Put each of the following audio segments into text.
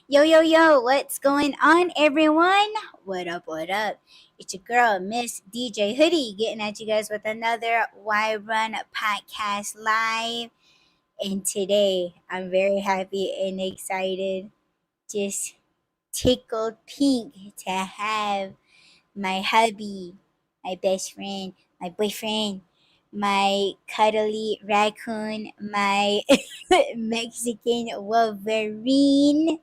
Yo, yo, yo, what's going on, everyone? What up, what up? It's your girl, Miss DJ Hoodie, getting at you guys with another Why Run podcast live. And today, I'm very happy and excited, just tickled pink to have my hubby, my best friend, my boyfriend, my cuddly raccoon, my Mexican Wolverine.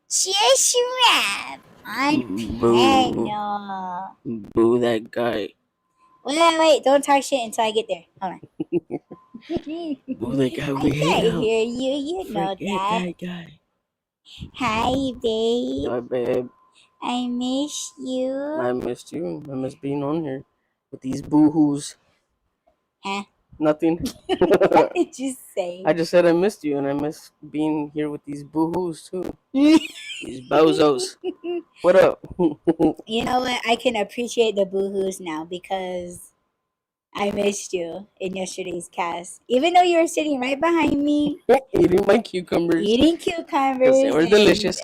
Just rap on Boo. panel. Boo that guy. Wait, don't talk shit until I get there. Hold on. Boo that guy I we hate can't him. hear you, you know Forget that. that guy. Hi, babe. Hi, babe. I miss you. I missed you. I miss being on here with these boo-hoos. Huh? Nothing. What did you say? I just said I missed you, and I miss being here with these boo-hoos, too. These bozos. What up? You know what? I can appreciate the boohoos now because I missed you in yesterday's cast. Even though you were sitting right behind me, Eating my cucumbers. eating Because cucumbers. they were delicious.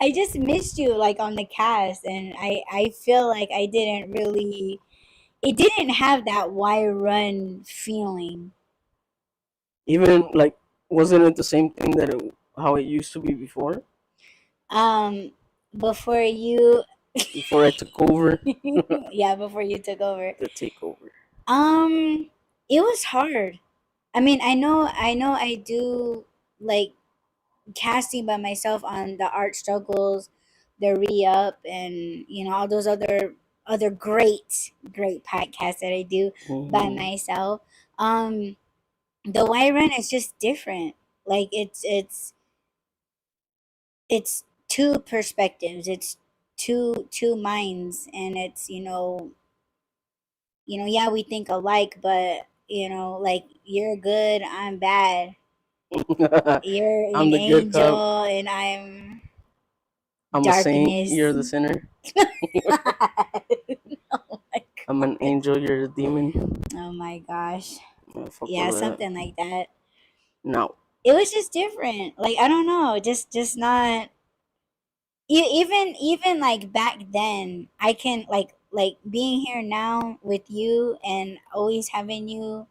I just missed you like on the cast, and I feel like I didn't really. It didn't have that why run feeling. Even, like, wasn't it the same thing how it used to be before? Before you, Before I took over yeah, before you took over. the takeover. It was hard. I mean, I do like casting by myself on the art struggles, the re up, and all those other great podcasts that I do by myself. The Y run is just different. Like it's two perspectives. It's two minds, and it's yeah, we think alike, but like you're good, I'm bad. You're I'm an the good cop. angel, and I'm I'm a saint. You're darkness. the sinner. Oh my I'm an angel. You're a demon. Oh my gosh. Fuck Yeah, all that. something like that. No. It was just different. Like I don't know, just not even like back then. I can like being here now with you and always having you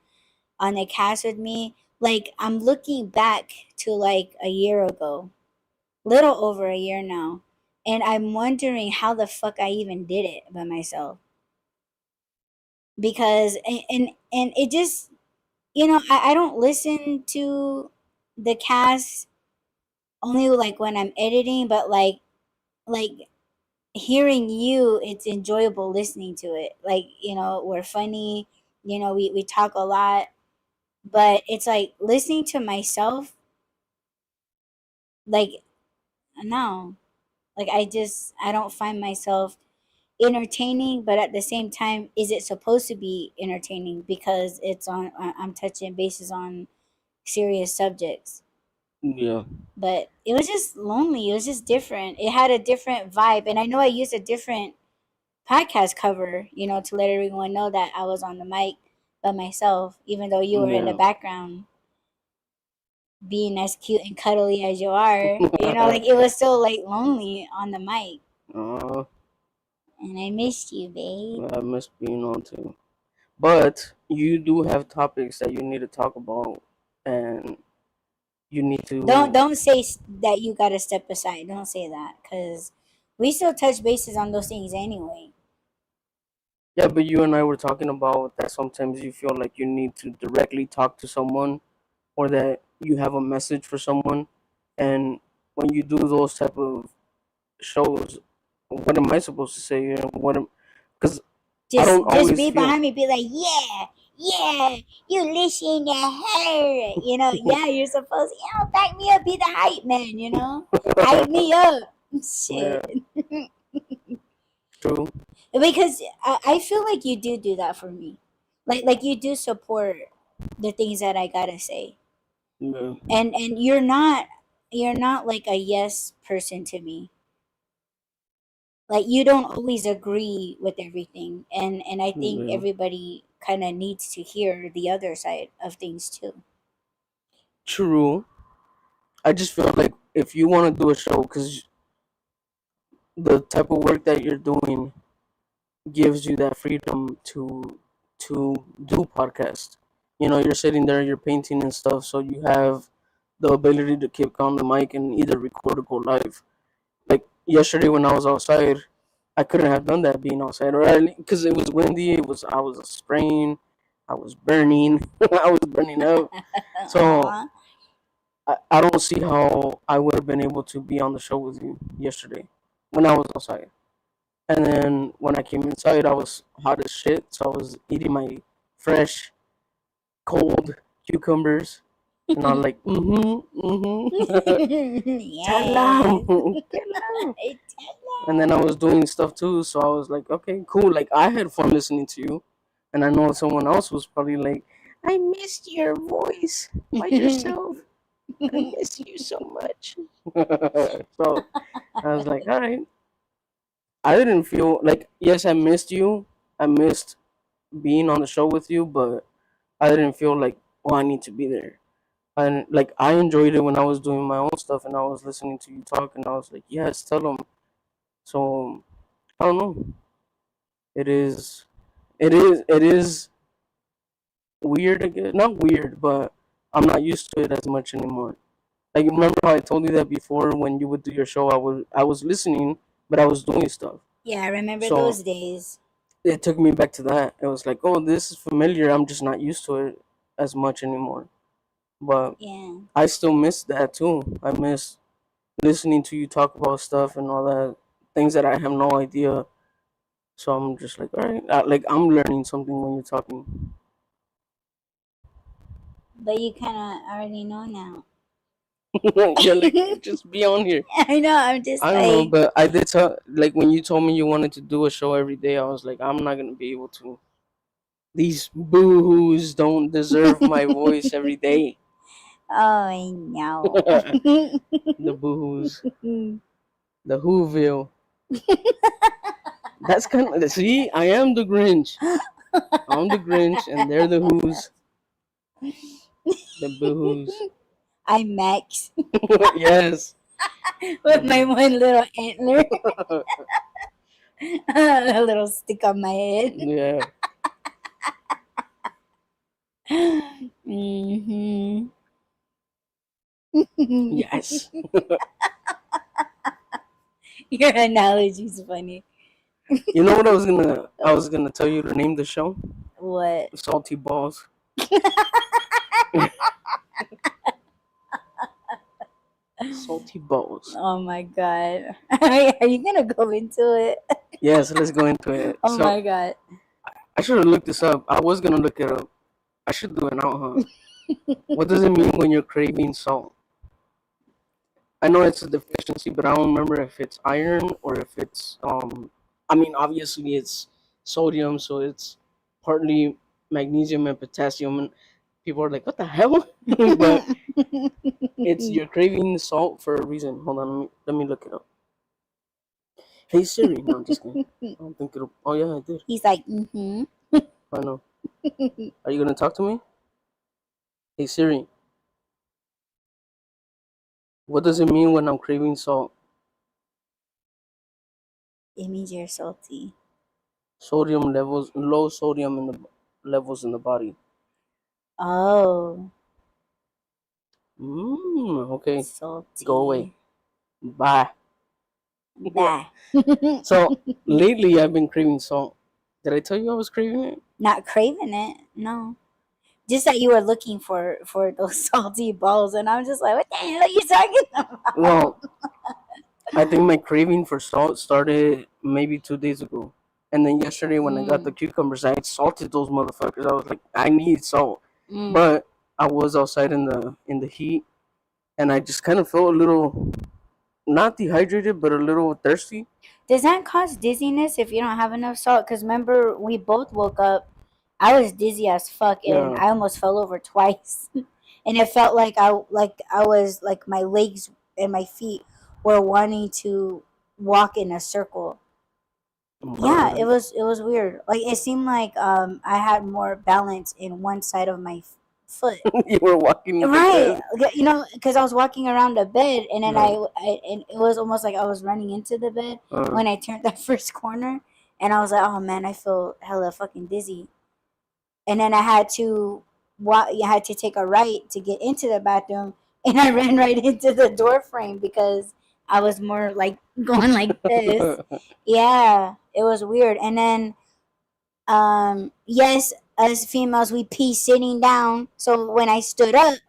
on a cast with me. Like I'm looking back to like a year ago, little over a year now, and I'm wondering how the fuck I even did it by myself. Because and it just I don't listen to the cast only like when I'm editing, but like hearing you, it's enjoyable listening to it. Like, we're funny, we talk a lot, but it's like listening to myself, like no. Like I don't find myself entertaining, but at the same time, is it supposed to be entertaining because I'm touching bases on serious subjects. Yeah. But it was just lonely. It was just different. It had a different vibe. And I know I used a different podcast cover, to let everyone know that I was on the mic by myself, even though you were in the Yeah. background being as cute and cuddly as you are. Like it was still like lonely on the mic. uh, And I missed you, babe. I miss being on too. But you do have topics that you need to talk about, and you need to. Don't say that you gotta step aside. Don't say that, cause we still touch bases on those things anyway. Yeah, but you and I were talking about that sometimes you feel like you need to directly talk to someone, or that you have a message for someone, and when you do those type of shows, what am I supposed to say? Because I don't Just always be feel. behind me, be like, yeah, you listen to her. Yeah, you're supposed back me up, be the hype man, hype me up. Yeah, Shit. true. Because I feel like you do that for me. Like you do support the things that I gotta say. Yeah. And you're not like a yes person to me. Like you don't always agree with everything, and I think Yeah. everybody kind of needs to hear the other side of things too. True. I just feel like if you want to do a show, because the type of work that you're doing gives you that freedom to do podcasts. You know, you're sitting there, you're painting and stuff, so you have the ability to kick on the mic and either record or go live. Like yesterday when I was outside, I couldn't have done that being outside, right? Because it was windy. I was spraying, I was burning, I was burning up. So Aw. I don't see how I would have been able to be on the show with you yesterday when I was outside. And then when I came inside, I was hot as shit. So I was eating my fresh, cold cucumbers. And I'm like, Yes. Talam. And then I was doing stuff too. So I was like, okay, cool. Like I had fun listening to you. And I know someone else was probably like, I missed your voice by yourself. I miss you so much. So I was like, all right. I didn't feel like, yes, I missed you. I missed being on the show with you, but I didn't feel like, oh, I need to be there. And like, I enjoyed it when I was doing my own stuff and I was listening to you talk, and I was like, yes, tell them. So I don't know. It is, it is weird. I guess. Not weird, but I'm not used to it as much anymore. Like, remember how I told you that before when you would do your show? I was listening, but I was doing stuff. Yeah, I remember So those days. it took me back to that. It was like, oh, this is familiar. I'm just not used to it as much anymore. But Yeah. I still miss that too. I miss listening to you talk about stuff and all that, things that I have no idea. So I'm just like, all right, like I'm learning something when you're talking. But you kind of already know now. You're like, just be on here. I know. I'm just I don't know, like, but I did tell, like when you told me you wanted to do a show every day, I was like, I'm not gonna be able to. These boo-hoos don't deserve my voice every day. oh, I know. The boo-hoos, the Whoville. That's kind of, see, I am the Grinch. I'm the Grinch, and they're the Who's, the boo-hoos. I'm Max Yes. with my one little antler, a little stick on my head. Yeah. Mm-hmm. Yes. Your analogy's funny. You know what I was gonna tell you to name the show? What? Salty Balls. Salty Balls. Oh my god. Are you gonna go into it? Yes, let's go into it. Oh So my god. I should have looked this up. I was gonna look it up. I should do it now, huh? What does it mean when you're craving salt? I know it's a deficiency, but I don't remember if it's iron or if it's I mean obviously it's sodium, so it's partly magnesium and potassium, and people are like, what the hell? But it's you're craving salt for a reason. Hold on, let me look it up. Hey Siri. No, I'm just kidding. I don't think it'll. Oh yeah, I did. He's like, mm-hmm. I know. Are you gonna talk to me? Hey Siri. What does it mean when I'm craving salt? It means you're salty. Sodium levels, low sodium in the levels in the body. Oh, Okay. salty. Go away. Bye. Bye. So lately I've been craving salt. Did I tell you I was craving it? Not craving it. No. Just that you were looking for those salty balls, and I'm just like, what the hell are you talking about? Well, I think my craving for salt started maybe 2 days ago. And then yesterday when I got the cucumbers, I salted those motherfuckers. I was like, I need salt. But I was outside in the heat, and I just kind of felt a little not dehydrated, but a little thirsty. Does that cause dizziness if you don't have enough salt? Because remember, we both woke up. I was dizzy as fuck, and Yeah. I almost fell over twice. And it felt like I was like my legs and my feet were wanting to walk in a circle. Yeah, it was weird. Like it seemed like I had more balance in one side of my foot. You were walking like Right, that. you know, because I was walking around the bed, and then Right. and it was almost like I was running into the bed Uh, when I turned that first corner, and I was like, oh man, I feel hella fucking dizzy, and then I had to walk. I had to take a right to get into the bathroom, and I ran right into the door frame because I was more like going like this. Yeah, it was weird, and then yes, as females we pee sitting down, so when I stood up,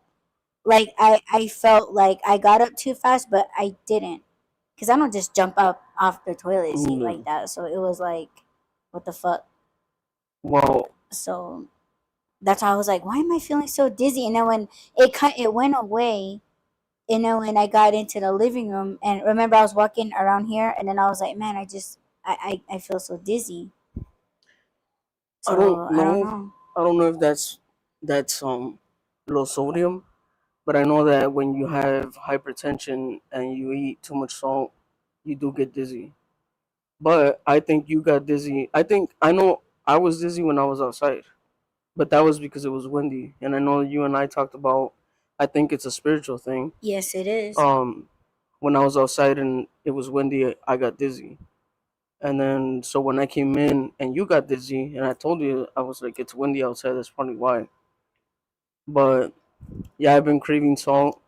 like I felt like I got up too fast, but I didn't, because I don't just jump up off the toilet seat like no. that. So it was like, what the fuck. Well, So that's why I was like, why am I feeling so dizzy? And then when it went away, and then when I got into the living room, and remember I was walking around here, and then I was like, man, I feel so dizzy. I don't So I don't know. know. I don't know if that's low sodium, but I know that when you have hypertension and you eat too much salt, you do get dizzy. But I think you got dizzy. I know I was dizzy when I was outside, but that was because it was windy. And I know you and I talked about. I think it's a spiritual thing. Yes, it is. Um, when I was outside and it was windy, I got dizzy. And then so when I came in and you got dizzy, and I told you I was like, it's windy outside. That's probably why. But yeah, I've been craving salt.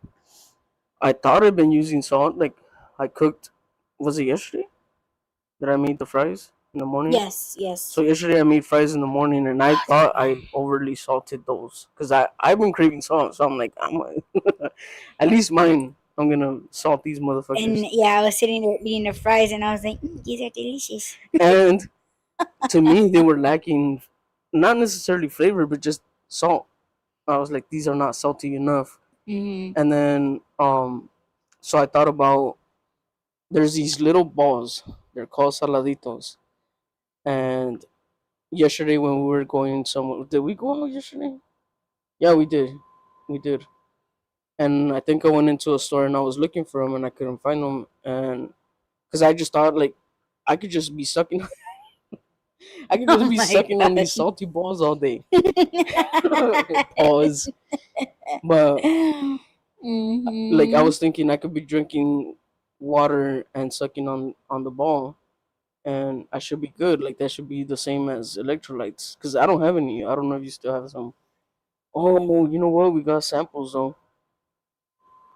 I thought I'd been using salt. Like I cooked. Was it yesterday that I made the fries in the morning? Yes, yes. So yesterday I made fries in the morning, and I thought I overly salted those because I've been craving salt. So I'm like, at least mine. I'm gonna salt these And motherfuckers. yeah, I was sitting there eating the fries, and I was like, these are delicious. And to me, they were lacking, not necessarily flavor, but just salt. I was like, these are not salty enough. Mm-hmm. And then, so I thought about there's these little balls. They're called saladitos. And yesterday when we were going somewhere, did we go out yesterday? Yeah, we did. We did. And I think I went into a store and I was looking for them and I couldn't find them. And because I just thought like I could just be sucking, I could just Oh be my sucking on god. these salty balls all day. Pause. But like I Mm-hmm. was thinking I could be drinking water and sucking on the ball, and I should be good. Like that should be the same as electrolytes. Cause I don't have any. I don't know if you still have some. Oh, you know what? We got samples though,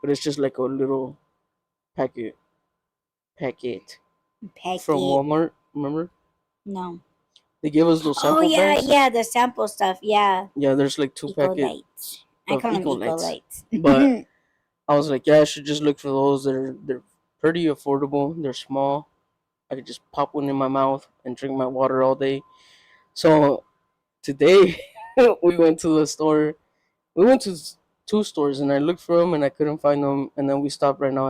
but it's just like a little packet packet from Packet. Walmart. Remember? No. They gave us those Oh sample yeah, bags. yeah, the sample stuff. Yeah. Yeah, there's like two Eco packet lights. I of call them Eco eco Lights, lights. but I was like, yeah, I should just look for those. They're pretty affordable. They're small. I could just pop one in my mouth and drink my water all day. So today we went to the store. We went to two stores and I looked for them and I couldn't find them. And then we stopped right now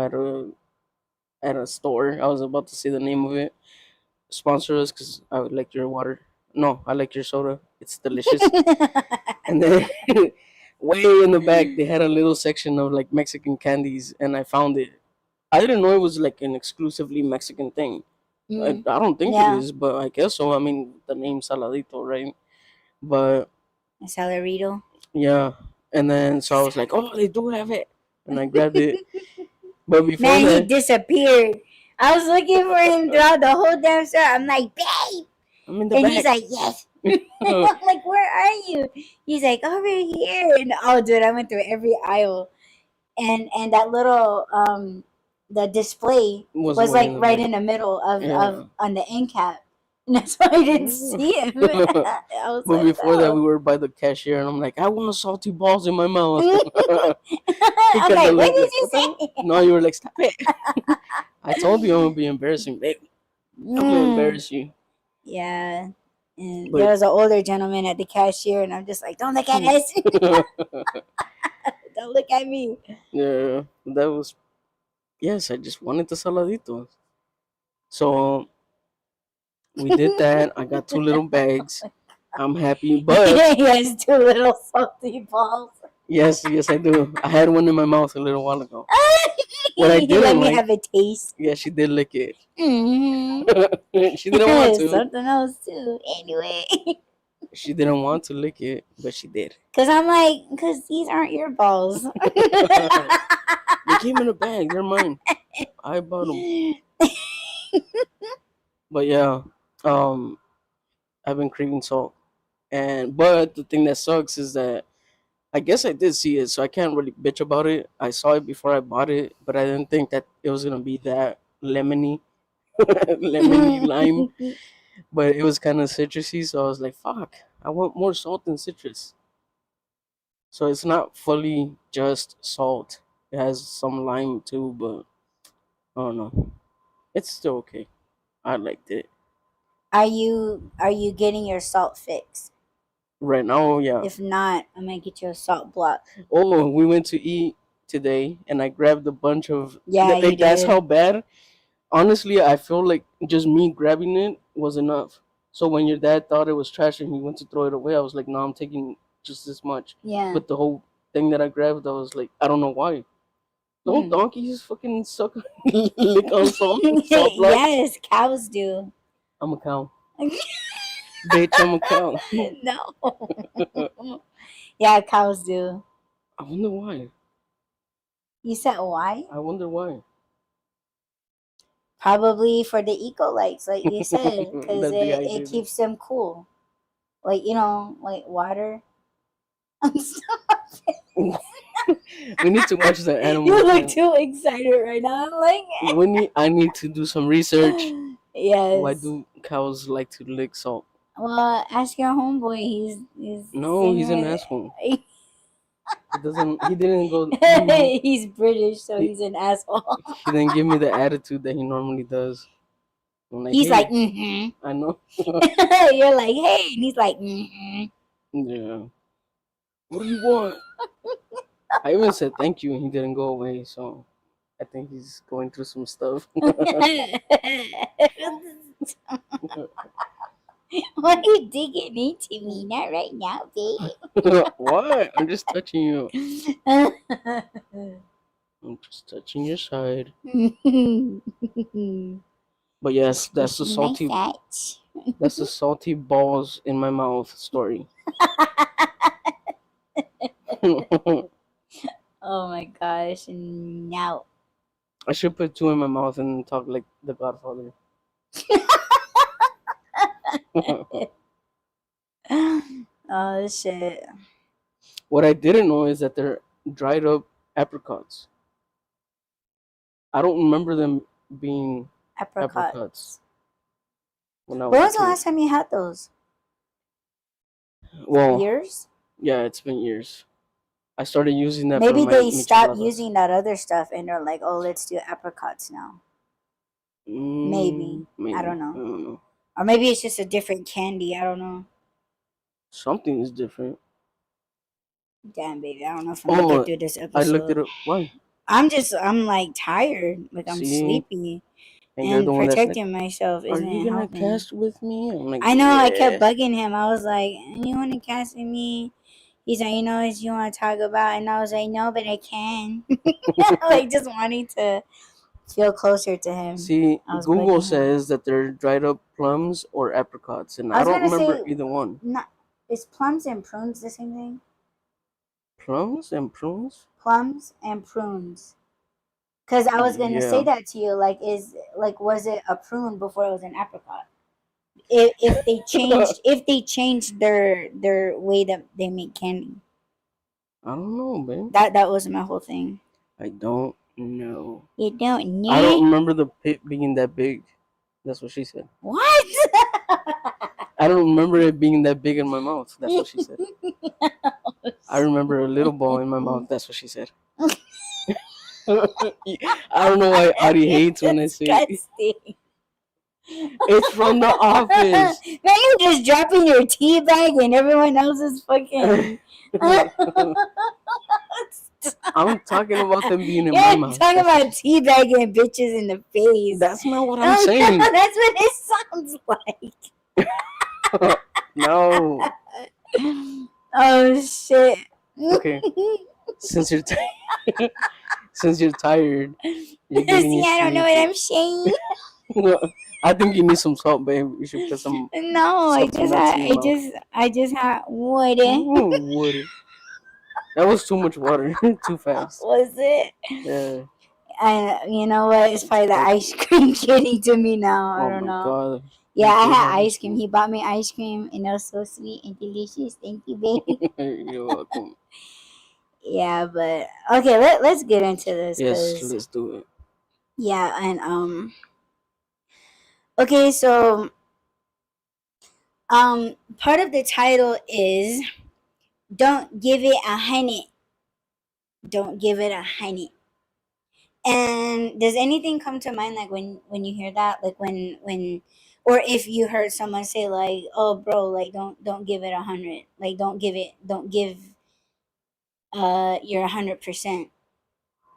at a store. I was about to say the name of it. Sponsor us because I would like your water. No, I like your soda. It's delicious. And then way in the back they had a little section of like Mexican candies and I found it. I didn't know it was like an exclusively Mexican thing. Mm, I don't think it yeah. is, but I guess so. I mean, the name Saladito, right? But A salarito. yeah, and then so I was like, oh, they do have it, and I grabbed it. But before Man, he that, disappeared. I was looking for him throughout the whole damn store. I'm like, babe. I'm in the And he's back. like, yes. I'm like, where are you? He's like, over here. And oh, dude, I went through every aisle. And that little the display Was was way like in the right back. in the middle of Yeah. on the end cap. And that's why I didn't see him. I was But like, before that, we oh. were by the cashier, and I'm like, I want salty balls in my mouth. He I'm kept like, what looking did like, you what the hell? say? No, you were like, stop it. I told you I'm gonna be embarrassing, babe. I'm gonna Mm, embarrass you. yeah. And there But was an older gentleman at the cashier, and I'm just like, don't look at us. Don't look at me. yeah, that was yes. I just wanted the saladitos. So we did that. I got two little bags. I'm happy, but He has two little salty balls. yes, I do. I had one in my mouth a little while ago. What I He let didn't me like, have a taste. yeah, she did lick it. Hmm. She didn't want to. Something else too. Anyway. She didn't want to lick it, but she did. Cause I'm like, cause these aren't your balls. They came in a bag. They're mine. I bought them. But yeah, um, I've been craving salt, but the thing that sucks is that I guess I did see it, so I can't really bitch about it. I saw it before I bought it, but I didn't think that it was gonna be that lemony, lemony lime. But it was kind of citrusy, so I was like, "Fuck, I want more salt than citrus." So it's not fully just salt. It has some lime too, but I don't know. It's still okay. I liked it. Are you getting your salt fix? Right now, yeah. If not, I'm gonna get you a salt block. Oh, we went to eat today, and I grabbed a bunch of. Yeah, you That's did. how bad. Honestly, I feel like just me grabbing it was enough. So when your dad thought it was trash and he went to throw it away, I was like, "No, I'm taking just this much." Yeah. But the whole thing that I grabbed, I was like, I don't know why. Don't donkeys fucking suck lick on salt blocks? Yes, cows do. I'm a cow. Bitch, I'm a cow. No. Yeah, cows do. I wonder why. You said why? I wonder why. Probably for the eco lights, like you said, because That it dehydrated. keeps them cool. Like, like water. We need to watch the animal. You look too excited right now. I'm like, I need to do some research. Yes. Why do cows like to lick salt? Well, ask your homeboy. He's No, he's an asshole. He didn't go. He's British, so he's an asshole. He didn't give me the attitude that he normally does. I'm like, He's hey. like, mm-hmm. I know. You're like, hey, and he's like, mm-hmm. Yeah. What do you want? I even said thank you, and he didn't go away. So I think he's going through some stuff. Why are you digging into me? Not right now, babe. What? I'm just touching you. I'm just touching your side. But yes, that's the salty. That's the salty balls in my mouth story. Oh my gosh! Now I should put two in my mouth and talk like the Godfather. Oh shit! What I didn't know is that they're dried up apricots. I don't remember them being apricots. When was the last time you had those? Well, years? Yeah, it's been years. I started using that. Maybe they stopped using that other stuff and they're like, oh, let's do apricots now. Maybe. I don't know. Or maybe it's just a different candy. I don't know. Something is different. Damn, baby. I don't know if I'm going to get through this episode. I looked it up. Why? I'm like tired. Like I'm sleepy. And protecting myself isn't helping. Are you going to cast with me? I'm like, I know. Yeah. I kept bugging him. I was like, you want to cast with me? He's like, what you want to talk about? And I was like, no, but I can. Like, just wanting to feel closer to him. See, Google says that they're dried up plums or apricots, and I don't remember either one. Is plums and prunes the same thing? Plums and prunes? Plums and prunes. Because I was going to say that to you. Was it a prune before it was an apricot? If they changed their way that they make candy. I don't know, man. That was my whole thing. I don't know. You don't know? I don't remember the pit being that big. That's what she said. What? I don't remember it being that big in my mouth. That's what she said. I remember a little ball in my mouth. That's what she said. I don't know why Audie hates when I say it. It's from the office. Now you're just dropping your tea bag and everyone else is fucking. I'm talking about them being in my mouth. You're talking about teabagging bitches in the face. That's not what I'm saying. That's what it sounds like. No. Oh shit. Okay. Since you're tired, you're getting I don't know what I'm saying. I think you need some salt, babe. You should put some No, supplements in your mouth. I just had water. Ooh, water. That was too much water, too fast. Was it? Yeah. And you know what? It's probably the ice cream getting to me now. I Oh don't my know. god. Yeah, You I did had have ice ice cream. cream. He bought me ice cream, and it was so sweet and delicious. Thank you, baby. You're welcome. Yeah, but okay, let's get into this, Yes, cause let's do it. yeah, and okay, so part of the title is "Don't Give It a Honey." Don't give it a honey. And does anything come to mind, like when you hear that, like when, or if you heard someone say like, "Oh, bro, like don't give it 100, like don't give your 100%."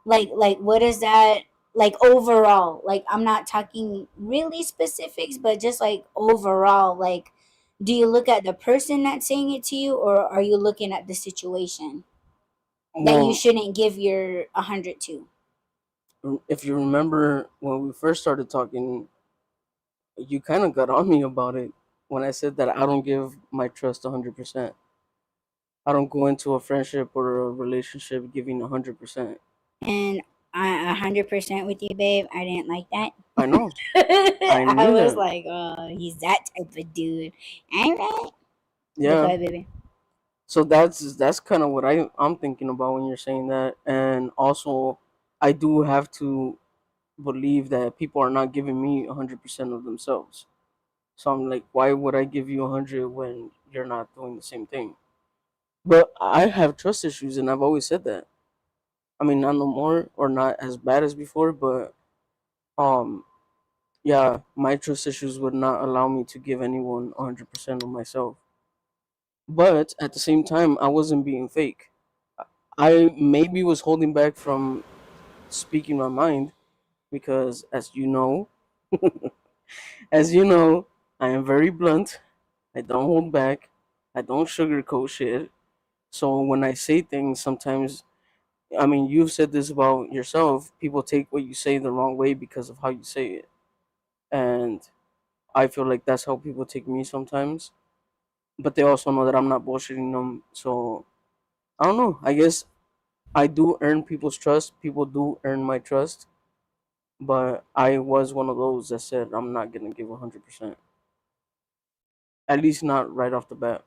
Like what is that like overall? Like I'm not talking really specifics, but just like overall, like do you look at the person that's saying it to you, or are you looking at the situation that you Well, shouldn't give your 100 to? if you remember when we first started talking, you kind of got on me about it when I said that I don't give my trust 100%. I don't go into a friendship or a relationship giving 100%. And I 100% with you, babe. I didn't like that. I know. I I knew was that. like, oh, he's that type of dude. All right. But go Yeah. ahead, baby. So that's kind of what I'm thinking about when you're saying that, and also I do have to believe that people are not giving me 100% of themselves. So I'm like, why would I give you 100 when you're not doing the same thing? But I have trust issues, and I've always said that. I mean, not no more or not as bad as before, but um, yeah, my trust issues would not allow me to give anyone 100% of myself. But at the same time, I wasn't being fake. I maybe was holding back from speaking my mind because, as you know, I am very blunt. I don't hold back. I don't sugarcoat shit. So when I say things, sometimes, I mean, you've said this about yourself. People take what you say the wrong way because of how you say it, and I feel like that's how people take me sometimes. But they also know that I'm not bullshitting them. So I don't know. I guess I do earn people's trust. People do earn my trust. But I was one of those that said I'm not gonna give 100%. At least not right off the bat.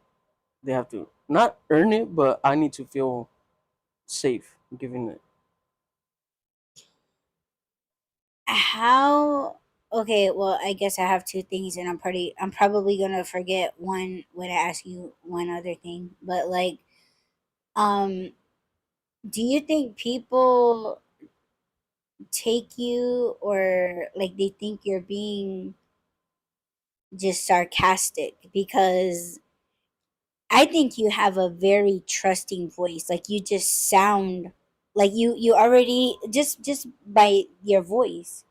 They have to not earn it, but I need to feel safe giving it. How? Okay, well, I guess I have two things, and I'm probably gonna forget one when I ask you one other thing. But like, um, do you think people take you, or like they think you're being just sarcastic? Because I think you have a very trusting voice. Like you just sound like you already just by your voice.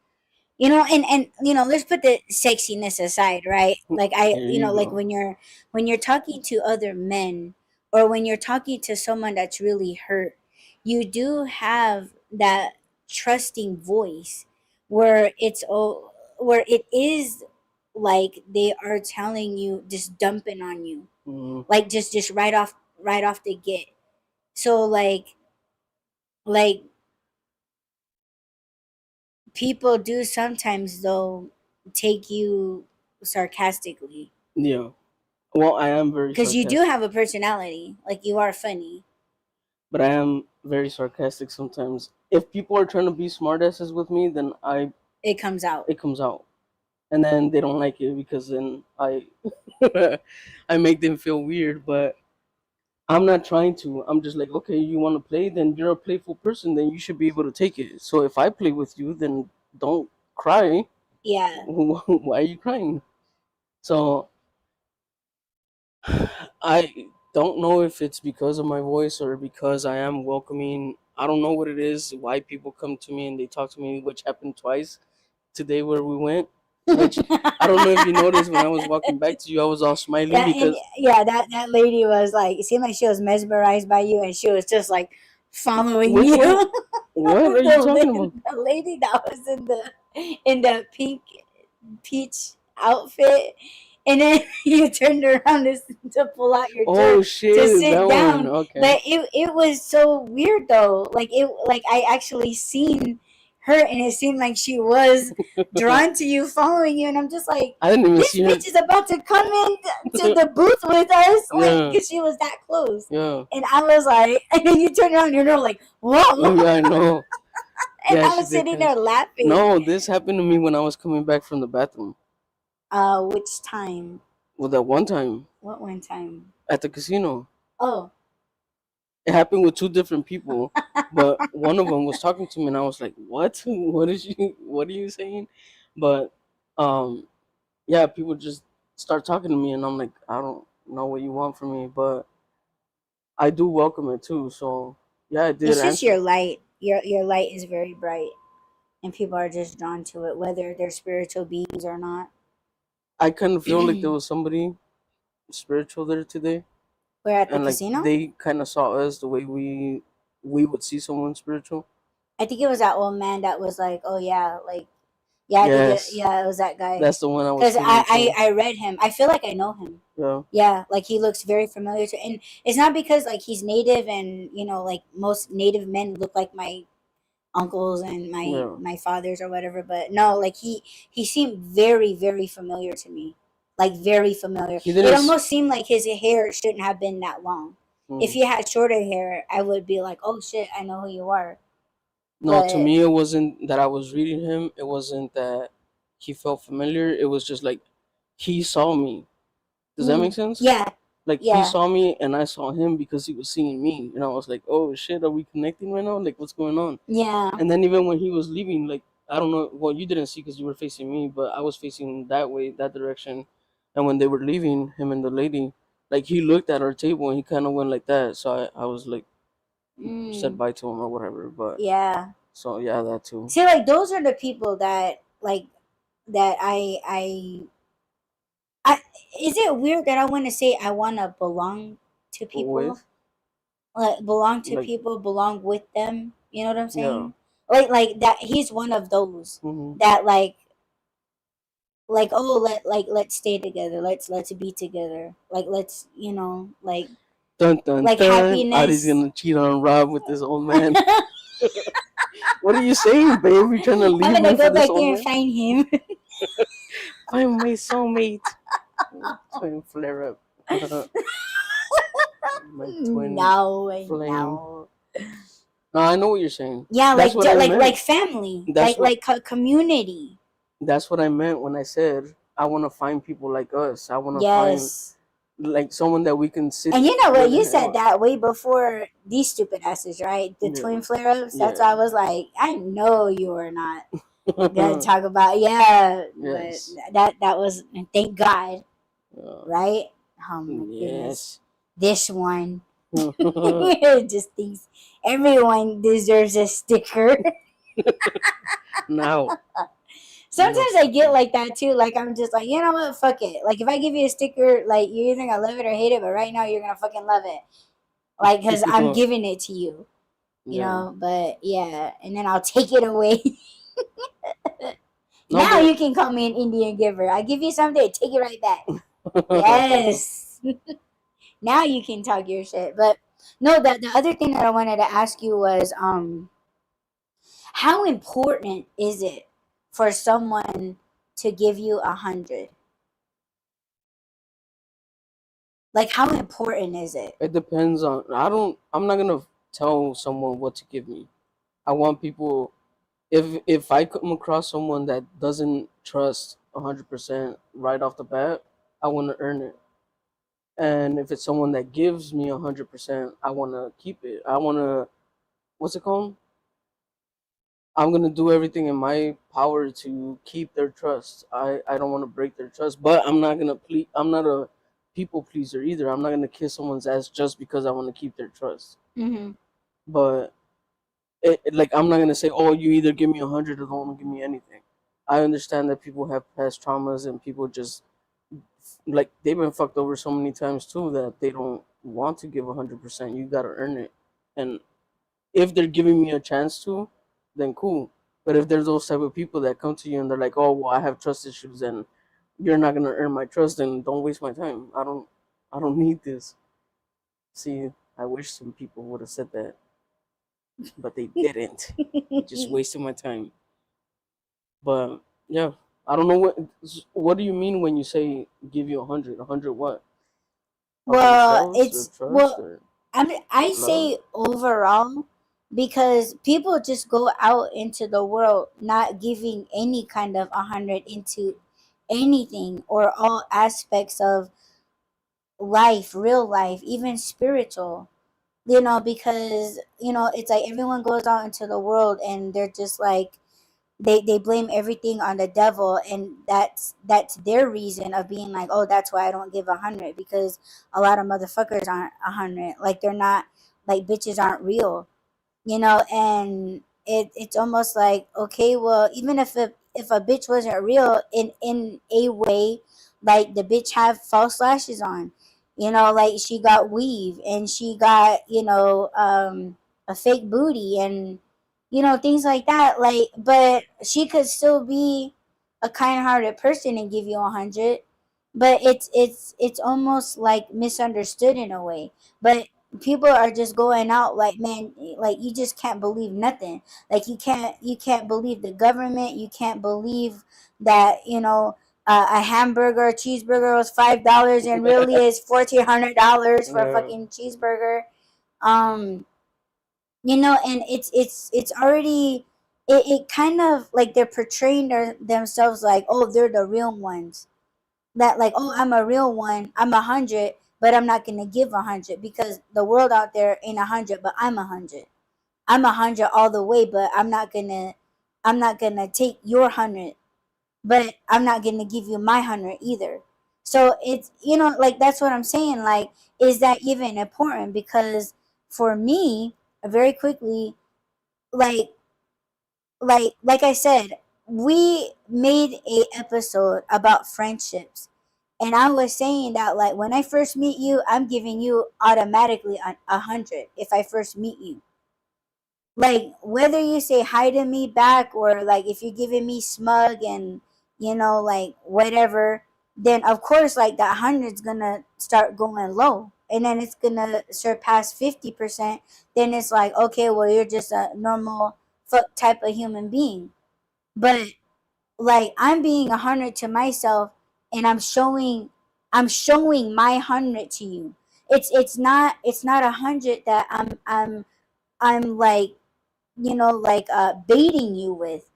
Let's put the sexiness aside, right? Like Here you like go. when you're talking to other men, or when you're talking to someone that's really hurt, you do have that trusting voice where where it is like they are telling you, just dumping on you, Mm, like just right off the get. So like people do sometimes though take you sarcastically, yeah. Well, I am very because you do sarcastic, have a personality, like you are funny. but I am very sarcastic sometimes. If people are trying to be smartasses with me, then It comes out. it comes out, and then they don't like it because then I make them feel weird. But I'm not trying to. I'm just like, okay, you want to play? Then you're a playful person. Then you should be able to take it. So if I play with you, then don't cry. Yeah. Why are you crying? So I don't know if it's because of my voice or because I am welcoming. I don't know what it is. Why people come to me and they talk to me, which happened twice today where we went. Which I don't know if you noticed when I was walking back to you, I was all smiling Yeah, and because yeah, that lady was like, it seemed like she was mesmerized by you, and she was just like following which you. one? What are you talking about? The lady that was in the pink. peach outfit, and then you turned around to pull out your Oh chair to shit, sit that one. down. Okay. But it was so weird though. Like I actually seen her, and it seemed like she was drawn to you, following you, and I'm just like, I didn't even this see her. bitch is about to come in to the booth with us, like, Yeah, because she was that close. yeah. And I was like, and then you turn around, and you're like, Oh whoa, yeah, I know. and Yeah, I she was did sitting catch. there laughing. No, this happened to me when I was coming back from the bathroom. Which time? Well, that one time What one time? at the casino, Oh, it happened with two different people, but one of them was talking to me, and I was like, "What? What is you? What are you saying?" But um, yeah, people just start talking to me, and I'm like, I don't know what you want from me, but I do welcome it too. So yeah, I did it's just answer. your light. Your light is very bright, and people are just drawn to it, whether they're spiritual beings or not. I kind of feel like there was somebody spiritual there today, We're at the and like casino. they kind of saw us the way we would see someone spiritual. I think it was that old man that was like, "Oh yeah, like yeah." I think Yes, yeah, it was that guy. that's the one I was Cause feeling too. I read him. I feel like I know him. Yeah, Yeah, like he looks very familiar to, and it's not because like he's native, and like most native men look like my uncles and yeah. my fathers or whatever, but no, like he seemed very familiar to me, like very familiar. He It didn't. almost seemed like his hair shouldn't have been that long. If Mm. he had shorter hair, I would be like, oh shit, I know who you are. No, to But me, it wasn't that I was reading him. It wasn't that he felt familiar. It was just like he saw me. Does that make sense? yeah, Like he yeah, saw me and I saw him because he was seeing me, and I was like, "Oh shit, are we connecting right now? Like, what's going on?" yeah. And then even when he was leaving, like I don't know, well, you didn't see because you were facing me, but I was facing that way, that direction. And when they were leaving, him and the lady, like he looked at our table and he kind of went like that. So I was like, said Mm, bye to him or whatever. But yeah. so yeah, that too. See, like those are the people that like that I is it weird that I want to say I want to belong to people? With Like belong to like people, belong with them. You know what I'm yeah. saying? Like that. He's one of those Hmm. that like oh let's stay together. Let's be together. Like let's Dun dun like dun. Adi's happiness. gonna cheat on Rob with this old man. What are you saying, babe? You trying to I'm leave gonna me for go this back old there and man? find him. I'm my soulmate. Twin flare up. My twin No, flame. no. No, I know what you're saying. Yeah, That's what I like meant. family, That's what community. that's what I meant when I said I want to find people like us. I want to find Yes. like someone that we can sit And you know what? with You and hang said out. that way before these stupid asses, right? The Yeah, twin flare ups. That's why I yeah. was like, I know you are not gonna talk about yeah, but Yes. that was thank God, right? Oh my goodness, Yes. this one just thinks everyone deserves a sticker. Now, no Sometimes I get sticker. like that too. Like I'm just like, you know what, fuck it. Like if I give you a sticker, like you're either gonna love it or hate it, but right now you're gonna fucking love it. Like because I'm giving it to you, Yeah. But yeah, and then I'll take it away. No, Now but you can call me an Indian giver. I give you something, take it right back. Yes. Now you can talk your shit. But no, the other thing that I wanted to ask you was how important is it for someone to give you 100? Like how important is it? it depends on. I'm not gonna tell someone what to give me. I want people. If I come across someone that doesn't trust 100% right off the bat, I want to earn it. And if it's someone that gives me 100%, I want to keep it. I want to. What's it called? I'm gonna do everything in my power to keep their trust. I don't want to break their trust, but I'm not gonna I'm not a people pleaser either. I'm not gonna kiss someone's ass just because I want to keep their trust. Mm-hmm. But like I'm not gonna say, oh, you either give me 100 or don't give me anything. I understand that people have past traumas and people just like they've been fucked over so many times too that they don't want to give 100%. You gotta earn it, and if they're giving me a chance to, then cool. But if there's those type of people that come to you and they're like, "Oh, well, I have trust issues and you're not gonna earn my trust, then don't waste my time. I don't need this." See, I wish some people would have said that, but they didn't. They just wasted my time. But yeah, I don't know what do you mean when you say give you 100? 100 what? Of Well, themselves or trust or I love? say overall, because people just go out into the world not giving any kind of 100 into anything or all aspects of life, real life, even spiritual. Because it's like everyone goes out into the world and they're just like they blame everything on the devil, and that's their reason of being like, oh, that's why I don't give 100, because a lot of motherfuckers aren't 100, like they're not, like bitches aren't real. And it's almost like, okay, well, even if a bitch wasn't real in a way, like the bitch have false lashes on, like she got weave and she got a fake booty, and things like that, like, but she could still be a kind-hearted person and give you 100. But it's almost like misunderstood in a way. But people are just going out like, man, like you just can't believe nothing. Like you can't believe the government. You can't believe that a hamburger, a cheeseburger was $5 and really is $1,400 for a Yeah, fucking cheeseburger. um and it's already, it kind of like they're portraying themselves like, oh, they're the real ones, that like, oh, I'm a real one, I'm 100, but I'm not gonna give 100 because the world out there ain't 100, but I'm 100. I'm 100 all the way, but I'm not gonna take your 100, but I'm not gonna give you my 100 either. So it's, like, that's what I'm saying. Like, is that even important? Because for me, very quickly, like like I said, we made a episode about friendships, and I was saying that, like, when I first meet you, I'm giving you automatically 100 if I first meet you. Like, whether you say hi to me back, or like if you're giving me smug and like whatever, then of course, like, that 100's gonna start going low, and then it's gonna surpass 50%. Then it's like, okay, well, you're just a normal fuck type of human being. But like, I'm being 100 to myself, and I'm showing my 100 to you. It's not 100 that I'm like, baiting you with.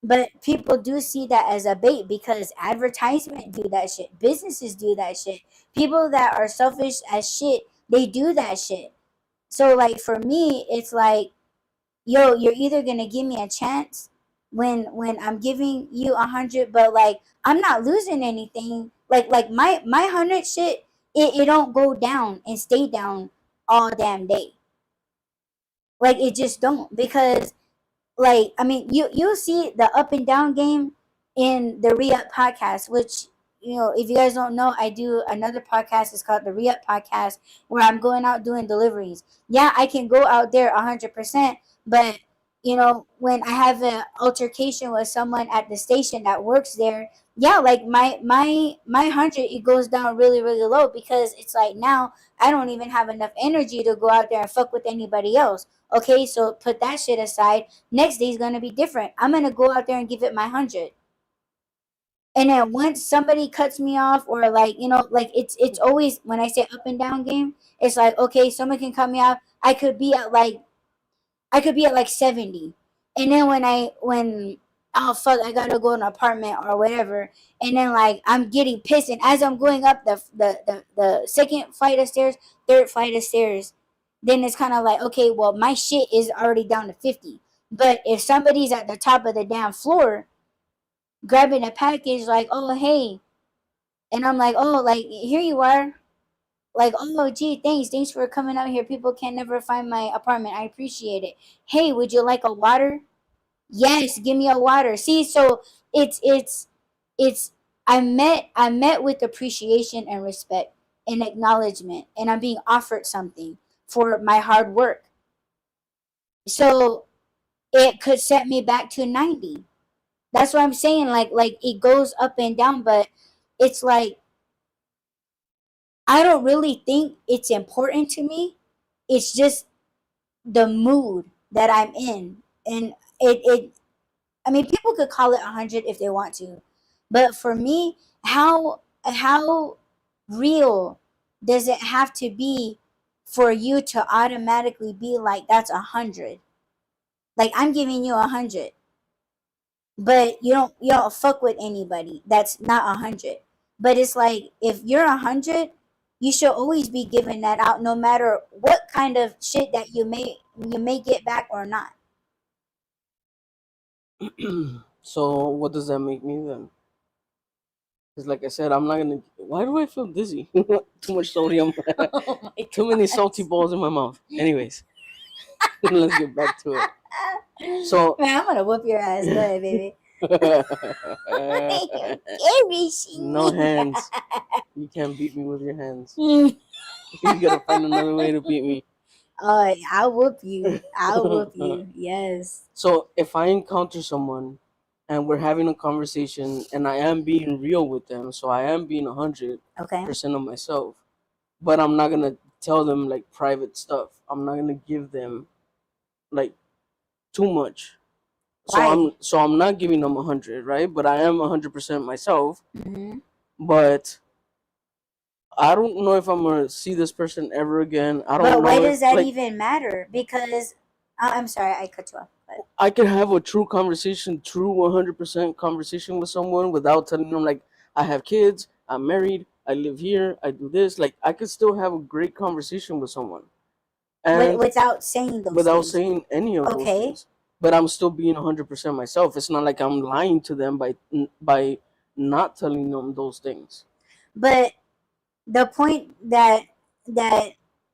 But people do see that as a bait because advertisement do that shit, businesses do that shit, people that are selfish as shit, they do that shit. So, like, for me, it's like, yo, you're either gonna give me a chance when I'm giving you 100, but like, I'm not losing anything. Like my 100 shit, it don't go down and stay down all damn day. Like, it just don't, because, like, I mean, you'll see the up and down game in the Re-Up podcast, which, if you guys don't know, I do another podcast. It's called the Re-Up podcast, where I'm going out doing deliveries. Yeah, I can go out there 100%, but when I have an altercation with someone at the station that works there, yeah, like, my 100, it goes down really, really low, because it's like, now I don't even have enough energy to go out there and fuck with anybody else. Okay, so put that shit aside. Next day is gonna be different. I'm gonna go out there and give it my 100. And then once somebody cuts me off, or like, like, it's always, when I say up and down game, it's like, okay, someone can cut me off. I could be at like 70. And then when oh fuck, I gotta go in an apartment or whatever, and then, like, I'm getting pissed, and as I'm going up the second flight of stairs, third flight of stairs, then it's kind of like, okay, well, my shit is already down to 50. But if somebody's at the top of the damn floor grabbing a package, like, oh, hey, and I'm like, oh, like, here you are, like, oh, gee, thanks for coming out here. People can never find my apartment. I appreciate it. Hey, would you like a water? Yes, give me a water. See, so it's I met with appreciation and respect and acknowledgement, and I'm being offered something for my hard work. So it could set me back to 90. That's what I'm saying. Like it goes up and down, but it's like I don't really think it's important to me. It's just the mood that I'm in. And it I mean, people could call it 100 if they want to. But for me, how real does it have to be for you to automatically be like that's 100? Like I'm giving you 100, but you don't fuck with anybody that's not 100. But it's like if you're 100, you should always be giving that out, no matter what kind of shit that you may get back or not. So what does that make me then? Because like I said, I'm not gonna. Why do I feel dizzy? Too much sodium. Oh my Too many salty balls in my mouth. Anyways, let's get back to it. So Man, I'm gonna whoop your ass. Go ahead, baby. no hands. You can't beat me with your hands. You gotta find another way to beat me. Oh, I'll whoop you. I'll whoop you. Yes. So if I encounter someone and we're having a conversation and I am being real with them, so I am being 100% Okay. of myself, but I'm not gonna tell them like private stuff. I'm not gonna give them like too much. Why? So I'm not giving them 100, right? But I am 100% myself. Hmm. But I don't know if I'm gonna see this person ever again. I don't But why know if does that like even matter? Because I'm sorry, I cut you off. But I can have a true conversation, true 100% conversation with someone without telling them like I have kids, I'm married, I live here, I do this. Like I could still have a great conversation with someone, and without saying those without things. saying any of those Okay. things. But I'm still being 100% myself. It's not like I'm lying to them by not telling them those things. But the point that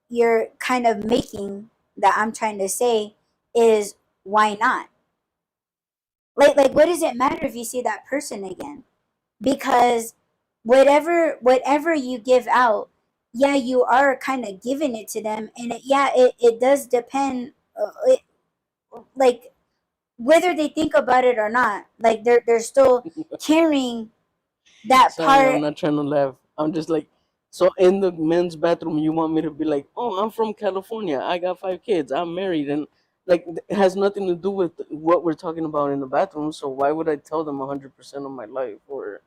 you're kind of making, that I'm trying to say, is why not? Like what does it matter if you see that person again? Because whatever you give out, yeah, you are kind of giving it to them, and it does depend, like whether they think about it or not, like they're still carrying that Sorry, part. I'm not trying to laugh. I'm just like, so in the men's bathroom, you want me to be like, oh, I'm from California. I got 5 kids. I'm married. And like, it has nothing to do with what we're talking about in the bathroom. So why would I tell them 100% of my life? Or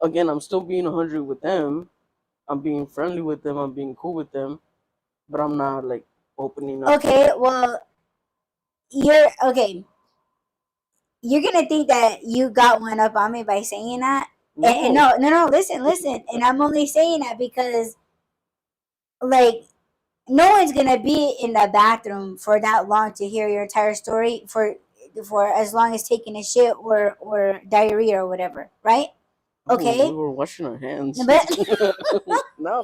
again, I'm still being 100 with them. I'm being friendly with them. I'm being cool with them. But I'm not like opening up to Okay, them. well, you're okay. You're gonna think that you got one up on me by saying that. And No. no, listen. And I'm only saying that because, like, no one's gonna be in the bathroom for that long to hear your entire story for as long as taking a shit or diarrhea or whatever, right? Oh, we Okay, were washing our hands. but No.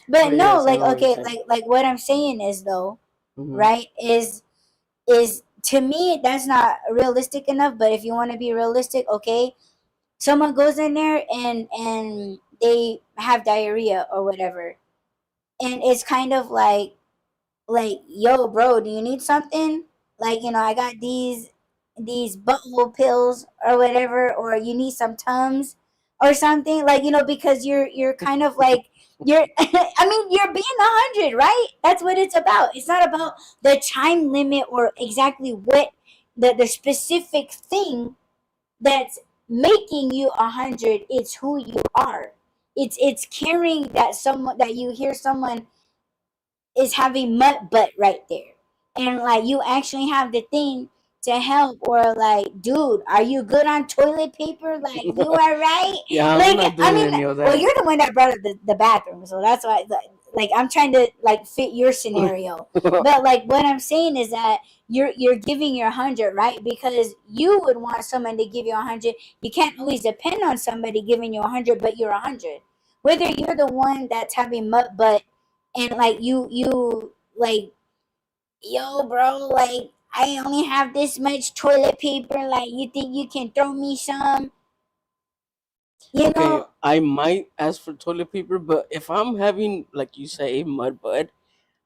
but But no, yes, I like know what you're okay, saying. like what I'm saying is though, Hmm. right? Is to me that's not realistic enough. But if you want to be realistic, okay, someone goes in there and they have diarrhea or whatever, and it's kind of like, yo, bro, do you need something? Like, I got these butthole pills or whatever, or you need some Tums or something, like, because you're kind of like you're I mean, you're being 100, right? That's what it's about. It's not about the time limit or exactly what the specific thing that's making you 100. It's who you are. It's caring that someone, that you hear someone is having mud butt right there, and like you actually have the thing to help, or like, dude, are you good on toilet paper? Like, you are right. Yeah, I'm Like, not I doing mean, any of well, that. you're the one that brought up the bathroom, so that's why, like I'm trying to like fit your scenario. But like what I'm saying is that you're giving your 100, right? Because you would want someone to give you 100. You can't always depend on somebody giving you 100, but you're 100. Whether you're the one that's having mud butt, and like you like, yo, bro, like I only have this much toilet paper, like you think you can throw me some, you Okay, know I might ask for toilet paper, but if I'm having, like you say, mud bud,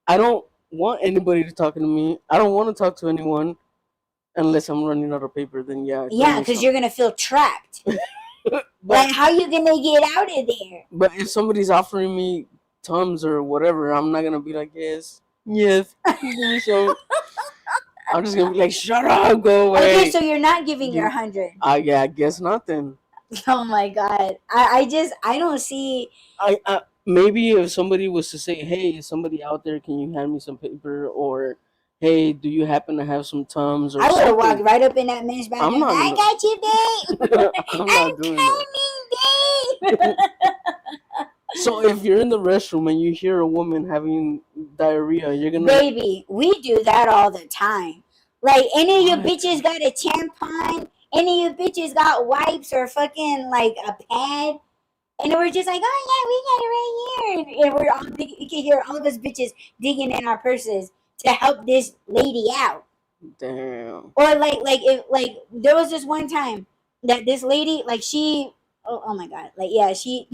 I don't. want anybody to talk to me. I don't want to talk to anyone unless I'm running out of paper. Then yeah, throw Yeah, me because some. you're gonna feel trapped. But Like, how you gonna get out of there? but if somebody's offering me Tums or whatever, I'm not gonna be like yes, give me some. I'm just gonna be like, shut up, go Okay, away. so you're not giving your Give, 100. yeah, I guess not then. Oh my god. I don't see. I maybe if somebody was to say, "Hey, is somebody out there? Can you hand me some paper?" or "Hey, do you happen to have some Tums or I would have walked something?" right up in that man's I'm bathroom. not I gonna. got you, babe. I'm I'm not doing that. coming, babe. So if you're in the restroom and you hear a woman having diarrhea, you're gonna Baby, we do that all the time. Like, any of you what? bitches got a tampon? Any of you bitches got wipes or fucking like a pad? And we're just like, oh yeah, we got it right here. And we're all you can hear all of us bitches digging in our purses to help this lady out. Damn. Or like if like there was this one time that this lady like oh my god, like yeah, she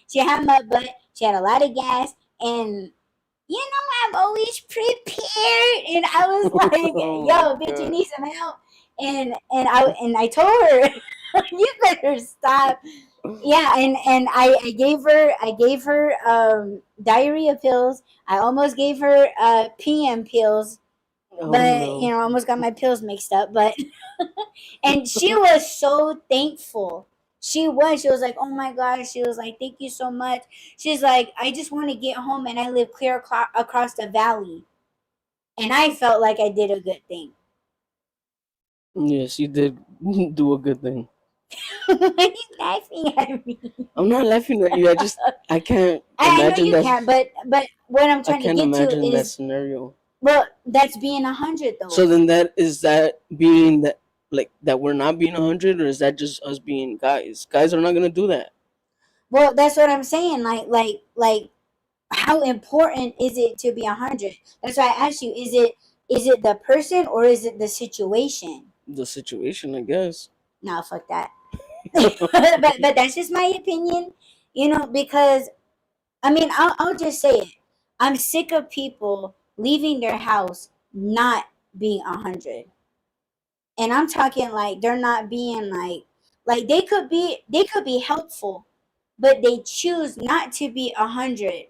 she had my butt, she had a lot of gas, and I'm always prepared. And I was like, Oh my yo, bitch, you god. need some help. And I told her, you better stop. Yeah, and I gave her diarrhea pills. I almost gave her PM pills, Oh but no. I almost got my pills mixed up. But and she was so thankful. She was like, oh my gosh, she was like, thank you so much. She's like, I just want to get home, and I live clear across the valley. And I felt like I did a good thing. Yes, you did do a good thing. Why are you laughing at me? I'm not laughing at you. I can't I know imagine you that. can't, but what I'm I trying to can't get to imagine that is, scenario. well, that's being 100 So though. then that being that like that we're not being 100, or is that just us being guys? Guys are not gonna do that. Well, that's what I'm saying. Like, how important is it to be 100? That's why I asked you, is it the person or is it the situation? The situation, I guess. No, fuck that. But that's just my opinion, because I mean, I'll just say it. I'm sick of people leaving their house not being 100. And I'm talking like they're not being like they could be helpful, but they choose not to be 100.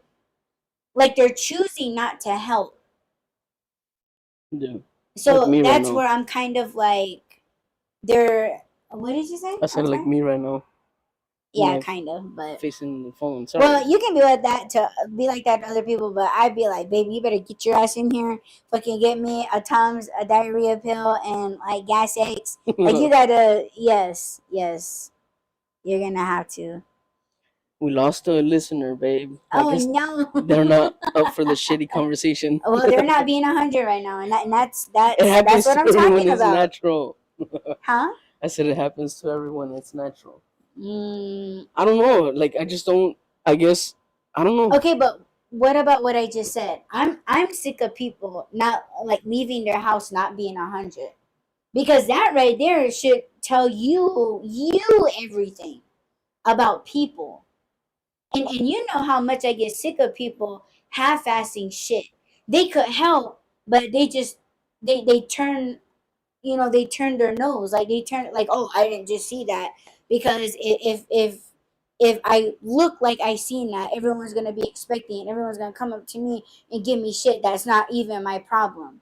Like, they're choosing not to help. Yeah, like So me right that's now. where I'm kind of like, they're, what did you say? I said I'm like sorry. me right now. Yeah, My kind of, but facing the phone. Sorry. well, you can be like that to be like that to other people, but I'd be like, baby, you better get your ass in here, fucking get me a Tums, a diarrhea pill, and like gas X. Like, you gotta, yes, yes, you're gonna have to. We lost a listener, babe. I Oh guess no. they're not up for the shitty conversation. Well, they're not being 100 right now, and that's It that's that's happens what to I'm everyone. talking It's about, natural. huh? I said it happens to everyone. It's natural. Mm, I don't know. Like I just don't. I guess I don't know. okay, but what about what I just said? I'm sick of people not like leaving their house not being 100, because that right there should tell you everything about people. And you know how much I get sick of people half-assing shit. They could help, but they just they turn, they turn their nose, like they turn like, oh, I didn't just see that, because if I look like I seen that, everyone's gonna be expecting it. Everyone's gonna come up to me and give me shit that's not even my problem.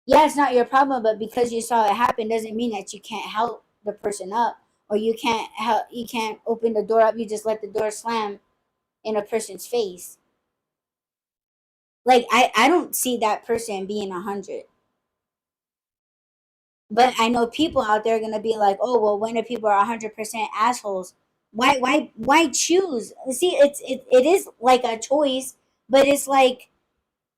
Yeah, it's not your problem, but because you saw it happen doesn't mean that you can't help the person up, or you can't open the door up. You just let the door slam in a person's face. Like, I don't see that person being 100. But I know people out there are gonna be like, oh well, when the people are 100% assholes, why choose? See, it is like a choice, but it's like,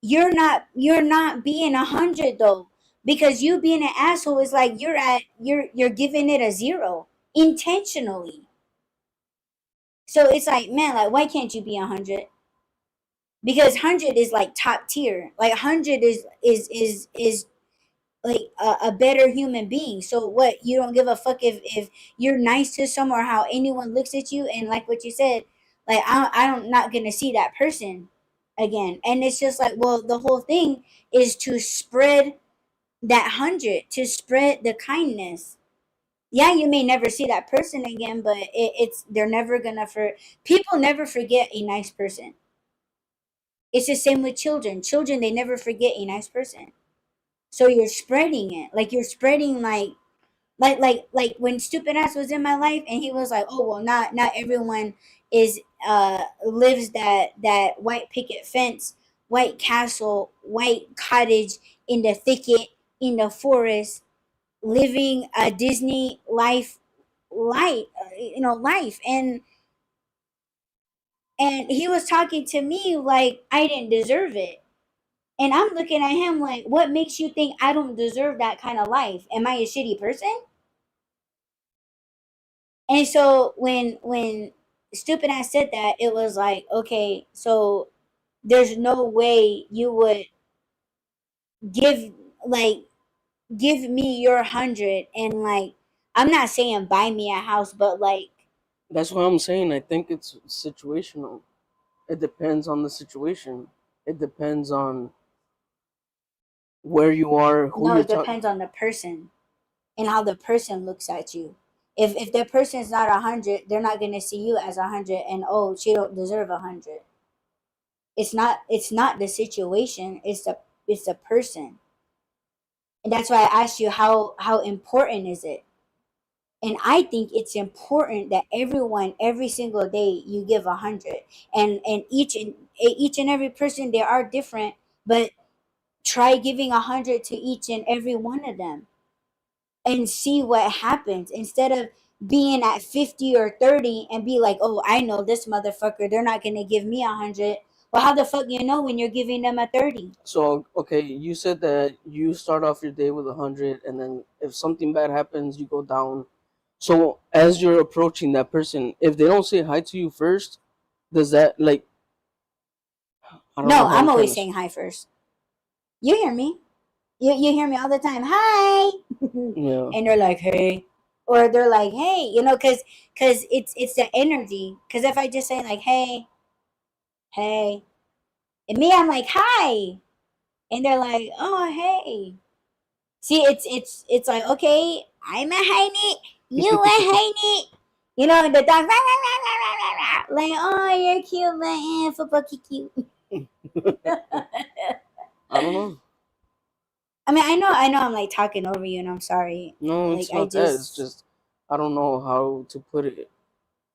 you're not being 100 though, because you being an asshole is like you're giving it a 0 intentionally. So it's like, man, like, why can't you be 100? Because 100 is like top tier. Like, 100 is like a better human being. So what, you don't give a fuck if you're nice to someone, or how anyone looks at you, and like what you said, like, I'm not gonna see that person again. And it's just like, well, the whole thing is to spread that 100, to spread the kindness. Yeah, you may never see that person again, but it's they're never gonna people never forget a nice person. It's the same with children. Children, they never forget a nice person. So you're spreading it, like you're spreading like when stupid ass was in my life, and he was like, oh well, not everyone is lives that white picket fence, white castle, white cottage in the thicket, in the forest, living a Disney life. And he was talking to me like I didn't deserve it. And I'm looking at him like, what makes you think I don't deserve that kind of life? Am I a shitty person? And so when stupid ass said that, it was like, okay, so there's no way you would give like give me your 100, and like, I'm not saying buy me a house, but like, That's what I'm saying. I think it's situational. It depends on the situation. It depends on where you are, who no, you're it talking. depends on the person and how the person looks at you. If the person's not 100, they're not gonna see you as 100, and oh, she don't deserve 100. It's not the situation, it's the person. And that's why I asked you, how important is it? And I think it's important that everyone, every single day, you give 100. And each and every person, they are different, but try giving 100 to each and every one of them, and see what happens, instead of being at 50 or 30 and be like, oh, I know this motherfucker, they're not gonna give me 100. Well, how the fuck you know when you're giving them a 30? So okay, you said that you start off your day with 100, and then if something bad happens, you go down. So as you're approaching that person, if they don't say hi to you first, does that like I don't know No, how I'm I'm trying always to. saying hi first. You hear me? You hear me all the time. Hi. Yeah. And they're like, hey. Or they're like, hey, cause it's the energy. Cause if I just say like, hey, and me, I'm like, hi. And they're like, oh, hey. See, it's like, okay, I'm a Heine, you a Heine. The dog, rah, rah, rah, rah, rah, rah, rah. Like, oh, you're cute, but football cute. I don't know. I mean, I know, I'm like talking over you, and I'm sorry. No, Like, it's I not that. It's just, just I don't know how to put it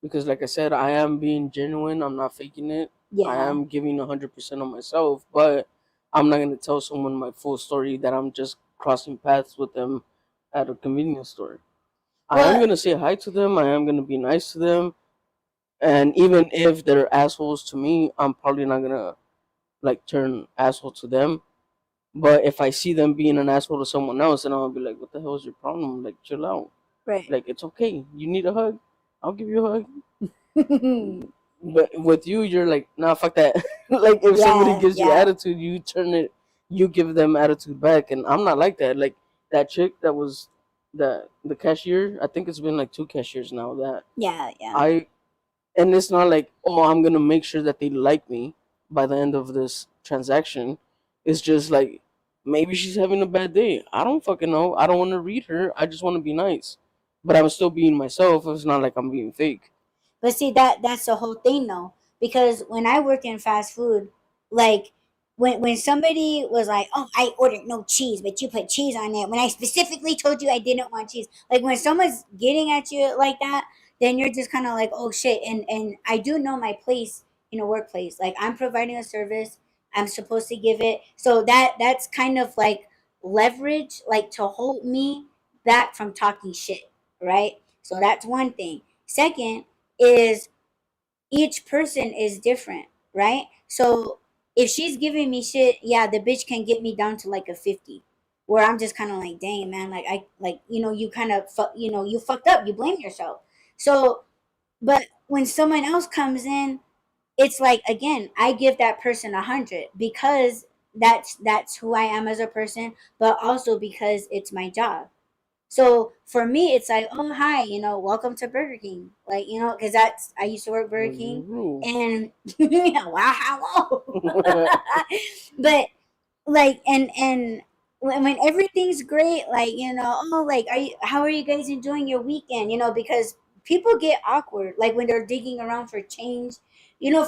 because, like I said, I am being genuine. I'm not faking it. I yeah, am giving 100% of myself, but I'm not gonna tell someone my full story that I'm just crossing paths with them at a convenience store. I am well, gonna say hi to them. I am gonna be nice to them, and even if they're assholes to me, I'm probably not gonna like turn asshole to them. But if I see them being an asshole to someone else, then I'll be like, "What the hell is your problem? Like, chill out. right. Like, it's okay. You need a hug. I'll give you a hug." But with you, you're like, "Nah, fuck that." Like, if somebody Yeah, gives you yeah, attitude, you turn it, you give them attitude back, and I'm not like that. Like that chick that was the cashier. I think it's been like two cashiers now that yeah, yeah. I and it's not like, oh, I'm gonna make sure that they like me by the end of this transaction. It's just like maybe she's having a bad day. I don't fucking know. I don't want to read her. I just want to be nice, but I'm still being myself. It's not like I'm being fake. But see, that's the whole thing though. Because when I work in fast food, like when somebody was like, oh, I ordered no cheese, but you put cheese on it, when I specifically told you I didn't want cheese. Like when someone's getting at you like that, then you're just kind of like, oh shit. And I do know my place in a workplace. Like I'm providing a service, I'm supposed to give it. So that's kind of like leverage, like to hold me back from talking shit, right? So that's one thing. Second is, each person is different, right? So if she's giving me shit, yeah, the bitch can get me down to like a 50, where I'm just kind of like, dang, man, like I like, you kind of you fucked up, you blame yourself. So, but when someone else comes in, it's like, again, I give that person 100, because that's who I am as a person, but also because it's my job. So for me, it's like, oh hi, welcome to Burger King, like because that's I used to work Burger Well, you're King, rude. and wow, hello, but like and when everything's great, like oh like how are you guys enjoying your weekend, because people get awkward like when they're digging around for change.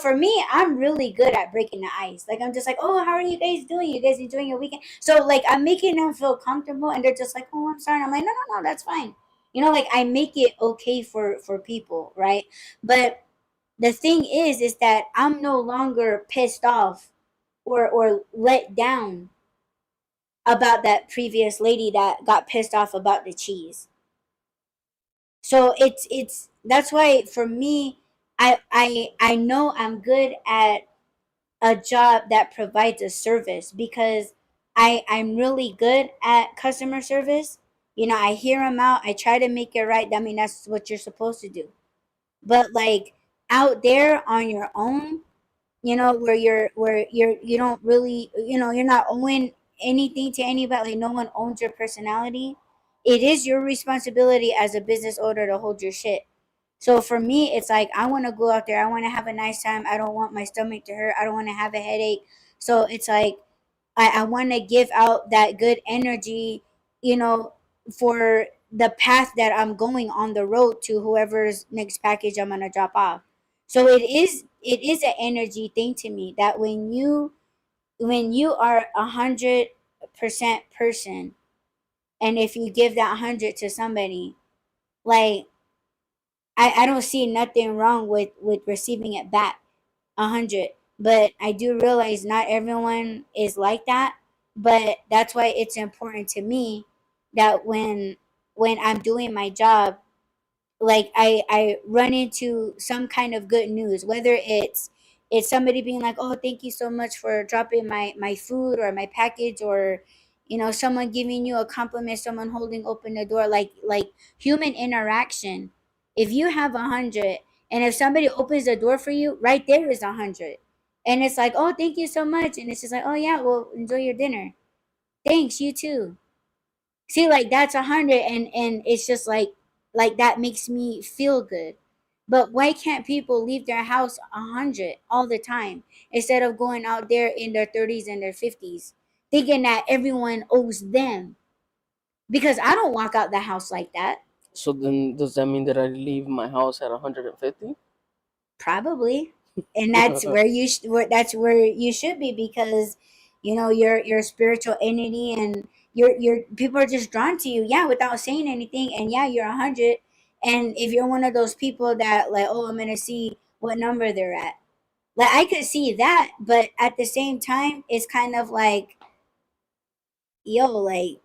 For me, I'm really good at breaking the ice. Like I'm just like, oh, how are you guys doing? You guys enjoying your weekend? So like I'm making them feel comfortable, and they're just like, oh, I'm sorry. I'm like, no, no, no, that's fine. Like I make it okay for people, right? But the thing is that I'm no longer pissed off or let down about that previous lady that got pissed off about the cheese. So it's that's why for me, I know I'm good at a job that provides a service because I'm really good at customer service. I hear them out. I try to make it right. I mean, that's what you're supposed to do. But like out there on your own, where you don't really, you're not owing anything to anybody, like no one owns your personality. It is your responsibility as a business owner to hold your shit. So for me, it's like I want to go out there, I want to have a nice time, I don't want my stomach to hurt, I don't want to have a headache. So it's like I want to give out that good energy, you know, for the path that I'm going on the road to whoever's next package I'm gonna drop off. So it is an energy thing to me that when you are 100% person, and if you give that 100 to somebody, like I don't see nothing wrong with receiving it back 100. But I do realize not everyone is like that. But that's why it's important to me that when I'm doing my job, like I run into some kind of good news, whether it's somebody being like, oh, thank you so much for dropping my food or my package, or someone giving you a compliment, someone holding open the door, like human interaction. If you have 100, and if somebody opens the door for you, right there is 100. And it's like, oh, thank you so much, and it's just like, oh yeah, well, enjoy your dinner. Thanks, you too. See, like that's 100, and it's just like that makes me feel good. But why can't people leave their house 100 all the time instead of going out there in their 30s and their 50s thinking that everyone owes them? Because I don't walk out the house like that. So then, does that mean that I leave my house at 150? Probably. And that's where that's where you should be, because you're a spiritual entity, and you're people are just drawn to you, yeah, without saying anything. And yeah, you're 100. And if you're one of those people that like, oh, I'm gonna see what number they're at, like I could see that. But at the same time, it's kind of like, yo, like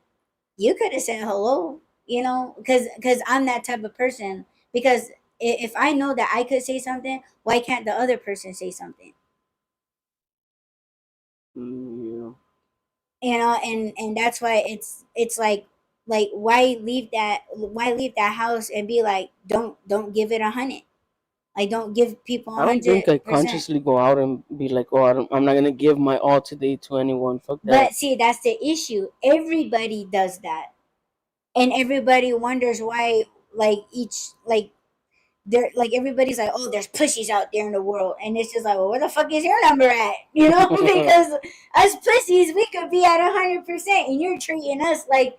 you could have said hello, because I'm that type of person. Because if I know that I could say something, why can't the other person say something? Yeah. And that's why it's like why leave that house and be like, don't give it 100, like don't give people a I don't hundred think I percent consciously go out and be like, oh, I'm not gonna give my all today to anyone. Fuck that. But see, that's the issue. Everybody does that, and everybody wonders why, like each like they're like, everybody's like, oh, there's pussies out there in the world, and it's just like, well, where the fuck is your number at? Because us pussies, we could be at 100%, and you're treating us like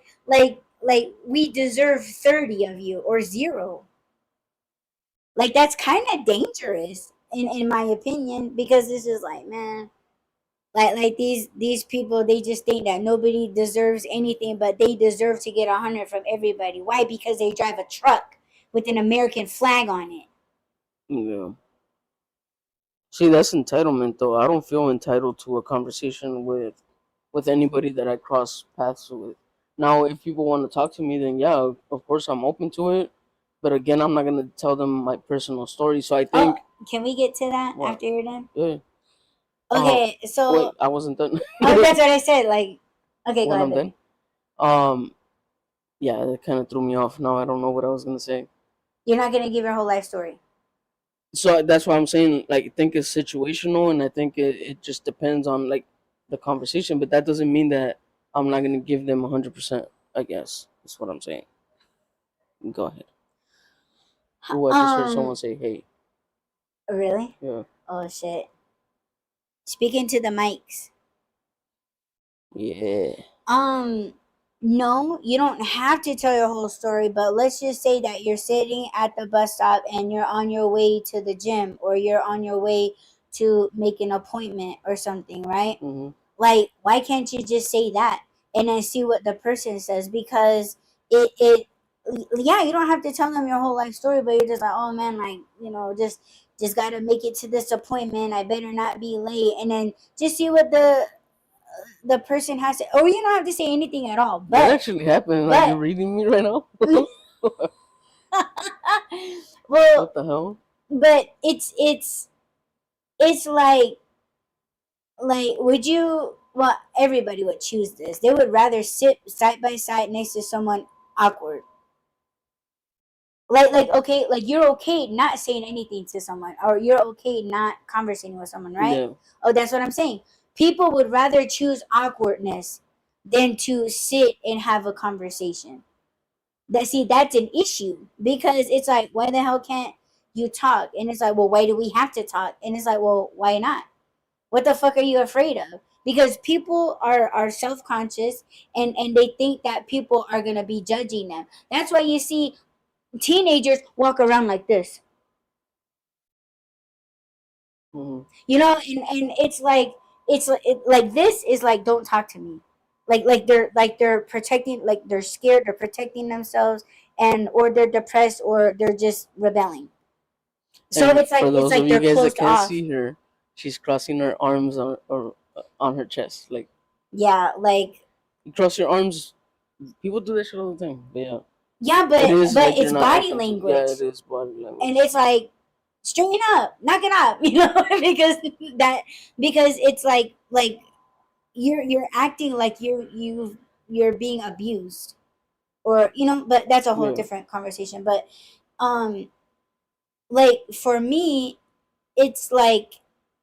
we deserve 30 of you or zero. Like that's kind of dangerous in my opinion, because this is like, man, like these people, they just think that nobody deserves anything, but they deserve to get 100 from everybody. Why? Because they drive a truck with an American flag on it. Yeah. See, that's entitlement, though. I don't feel entitled to a conversation with anybody that I cross paths with. Now, if people want to talk to me, then yeah, of course I'm open to it. But again, I'm not gonna tell them my personal story. So I Oh, think can we get to that what? after you're done? Yeah. Okay, so Wait, I wasn't done. oh, that's what I said. Like, okay, go When ahead, I'm baby. done. Um, yeah, that kind of threw me off. Now I don't know what I was gonna say. You're not gonna give your whole life story. So that's why I'm saying, like, I think it's situational, and I think it just depends on like the conversation. But that doesn't mean that I'm not gonna give them 100%. I guess that's what I'm saying. Go ahead. Ooh, I just heard someone say, "Hey." Really? Yeah. Oh shit. Speaking to the mics. Yeah. No, you don't have to tell your whole story, but let's just say that you're sitting at the bus stop and you're on your way to the gym or you're on your way to make an appointment or something, right? Mm-hmm. Like, why can't you just say that and then see what the person says? Because it yeah, you don't have to tell them your whole life story, but you're just like, oh man, like, just gotta make it to this appointment. I better not be late, and then just see what the person has to, or you don't have to say anything at all. That But actually happened. Are you reading me right now? well, What the hell? but it's like would you, well, everybody would choose this. They would rather sit side by side next to someone awkward. Like okay, like you're okay not saying anything to someone, or you're okay not conversing with someone, right? Yeah. Oh, that's what I'm saying. People would rather choose awkwardness than to sit and have a conversation. That's an issue, because it's like, why the hell can't you talk? And it's like, well, why do we have to talk? And it's like, well, why not? What the fuck are you afraid of? Because people are self-conscious, and they think that people are going to be judging them. That's why you see teenagers walk around like this. Mm-hmm. And it's like this is like, don't talk to me. Like they're protecting, like they're scared, they're protecting themselves, and or they're depressed, or they're just rebelling. So And it's for like those of you they're guys that closed can't off. see her, she's crossing her arms on her chest. Like, Yeah, like, you cross your arms. People do that shit all the time. But yeah, yeah, it is but like you're it's not body open to. Yeah, language. it is body language. And it's like, straighten up, knock it up, because that because it's like you're acting like you're being abused, or but that's a whole Yeah. different conversation. But um like, for me, it's like,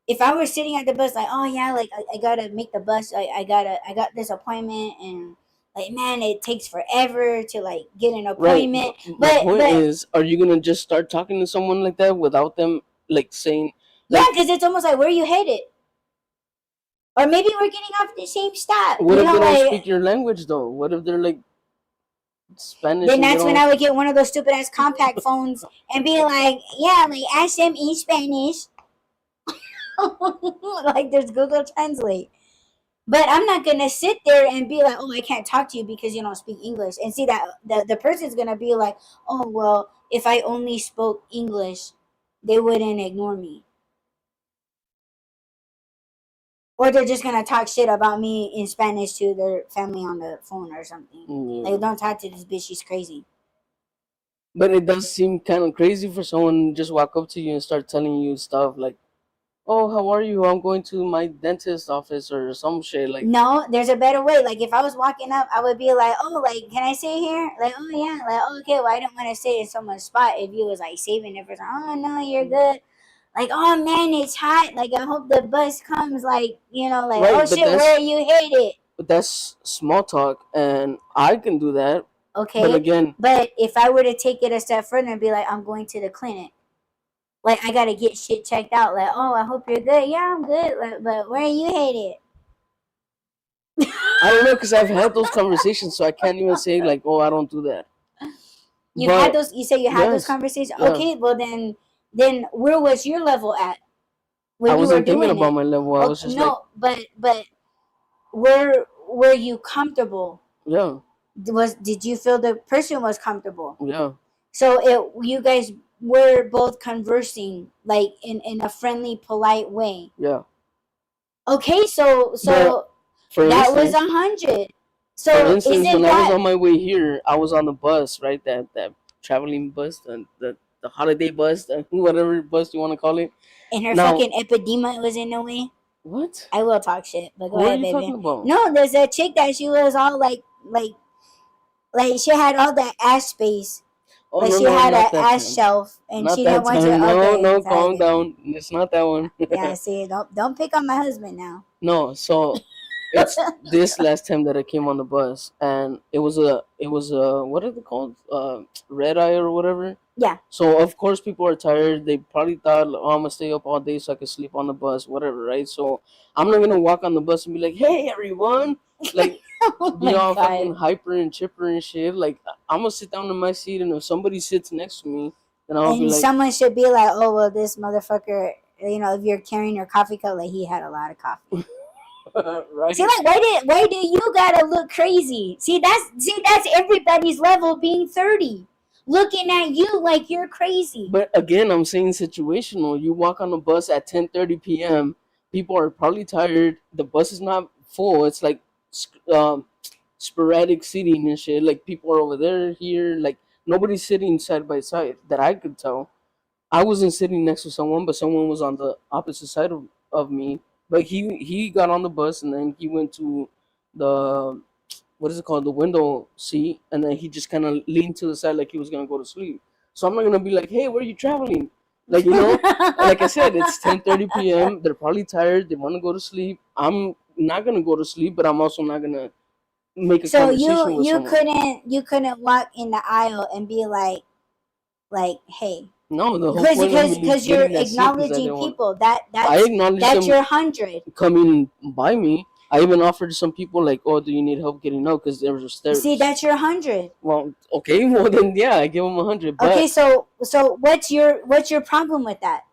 if I were sitting at the bus, like, oh yeah, like I gotta make the bus, I got this appointment, and like, man, it takes forever to like get an Right. appointment. My point But is, are you gonna just start talking to someone like that without them like saying, yeah, like, because it's almost like, where you headed? Or maybe we're getting off the same stop, what if they don't speak like, your language though? What if they're like Spanish then and they that's when don't? I would get one of those stupid ass compact phones and be like, yeah, like, ask them in Spanish. Like, there's Google Translate. But I'm not gonna sit there and be like, oh, I can't talk to you because you don't speak English. And see that the person's gonna be like, oh well, if I only spoke English, they wouldn't ignore me. Or they're just gonna talk shit about me in Spanish to their family on the phone or something. Yeah. Like, don't talk to this bitch, she's crazy. But it does seem kind of crazy for someone to just walk up to you and start telling you stuff like, "Oh, how are you? I'm going to my dentist office or some shit." Like, No, there's a better way. Like, if I was walking up, I would be like, oh, like, can I sit here? Like, oh yeah, like, oh, okay, well, I don't want to sit in someone's spot. If you was like saving it for something, oh no, you're good. Like, oh man, it's hot. Like, I hope the bus comes. Like, like, oh right? shit, where are you headed? But that's small talk, and I can do that. But Okay, again, but if I were to take it a step further and be like, I'm going to the clinic. Like, I gotta get shit checked out. Like, oh, I hope you're good. Yeah, I'm good. Like, but where are you headed? I don't know because I've had those conversations, so I can't even say like, "Oh, I don't do that." You've had But those. You say you had those yes, conversations. yeah, Okay, well then where was your level at I when you were wasn't thinking doing about it? my level. I Oh was just like, no, but where were you comfortable? yeah, Did you feel the person was comfortable? yeah, So you guys were both conversing like in a friendly, polite way. yeah. Okay, so But for that was instance, 100. for So instance, when isn't I was that on my way here, I was on the bus, right? That traveling bus, the holiday bus, whatever bus you want to call it. and her Now, fucking epidema was in the way? what? I will talk shit, but go Who are ahead, you talking baby. about? No, there's a chick that she was all like she had all that ass space. Oh Like, no, she no, had not an that ass time. shelf, and Not she didn't that want to. time. No, Okay, no, sorry, calm baby. down. It's not that one. Yeah, see, don't pick on my husband now. No, so it's this last time that I came on the bus, and it was a what are they called? Red eye or whatever. Yeah. So of course people are tired. They probably thought, oh, I'm gonna stay up all day so I can sleep on the bus, whatever, right? So I'm not gonna walk on the bus and be like, hey everyone, like Oh be my all god. fucking hyper and chipper and shit. Like I'm gonna sit down in my seat, and if somebody sits next to me, then I'll be And like, someone should be like, oh well, this motherfucker. If you're carrying your coffee cup, like he had a lot of coffee. right? See, like why do you gotta look crazy? See that's everybody's level being 30, looking at you like you're crazy. But again, I'm saying situational. You walk on the bus at 10:30 p.m. People are probably tired. The bus is not full. It's like um, sporadic seating and shit. Like people are over there, here. Like nobody's sitting side by side that I could tell. I wasn't sitting next to someone, but someone was on the opposite side of me. But he got on the bus and then he went to the what is it called, the window seat, and then he just kind of leaned to the side like he was gonna go to sleep. So I'm not gonna be like, hey, where are you traveling? Like like I said, it's 10:30 p.m. They're probably tired. They want to go to sleep. I'm not gonna go to sleep, but I'm also not gonna make a So you conversation with you someone. couldn't walk in the aisle and be like hey, No, the whole because point of because me because you're getting that seat is I acknowledging didn't want. people that I that's acknowledged that's them your 100. coming by me. I even offered some people like, "Oh, do you need help getting out?" Because there was See, stairs. that's your 100. Well, okay, well then, yeah, I give them 100. Okay, But so what's your problem with that?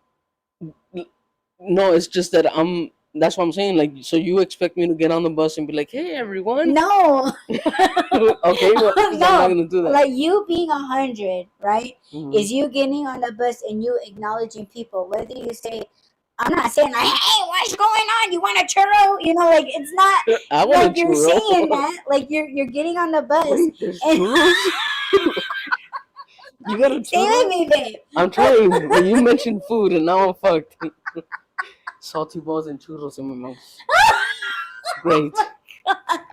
no, it's just that I'm. That's what I'm saying. Like, so you expect me to get on the bus and be like, "Hey, everyone." No. Okay, well, because I'm not No, gonna do that. like you being 100, right, Hmm. is you getting on the bus and you acknowledging people, whether you say, I'm not saying like, hey, what's going on, you want a churro, like it's not I want a like you're churro. saying that, like you're getting on the bus. Wait, there's And churros. You got a stay with churro? me, babe. I'm trying, but you mentioned food, and now I'm fucked. Salty balls and churros in my mouth. Great.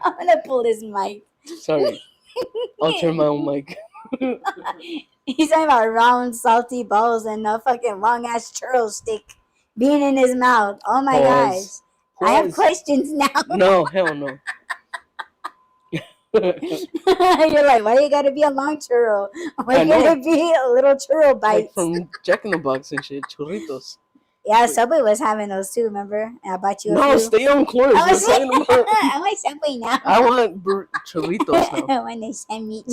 I'm gonna pull this mic. Sorry, I'll turn my own mic. He's talking about round salty balls and a fucking long ass churro stick being in his mouth. Oh my gosh. Pause. I have Pause. questions now. No, hell no. You're like, why you gotta be a long churro? Why I you know. gotta be a little churro Like bites? from Jack in the Box and shit, churritos. Yeah, Subway was having those too, remember? And I bought you a No, few. stay on course. I We're was talking about. I want Subway now. I want churritos now. When they send me.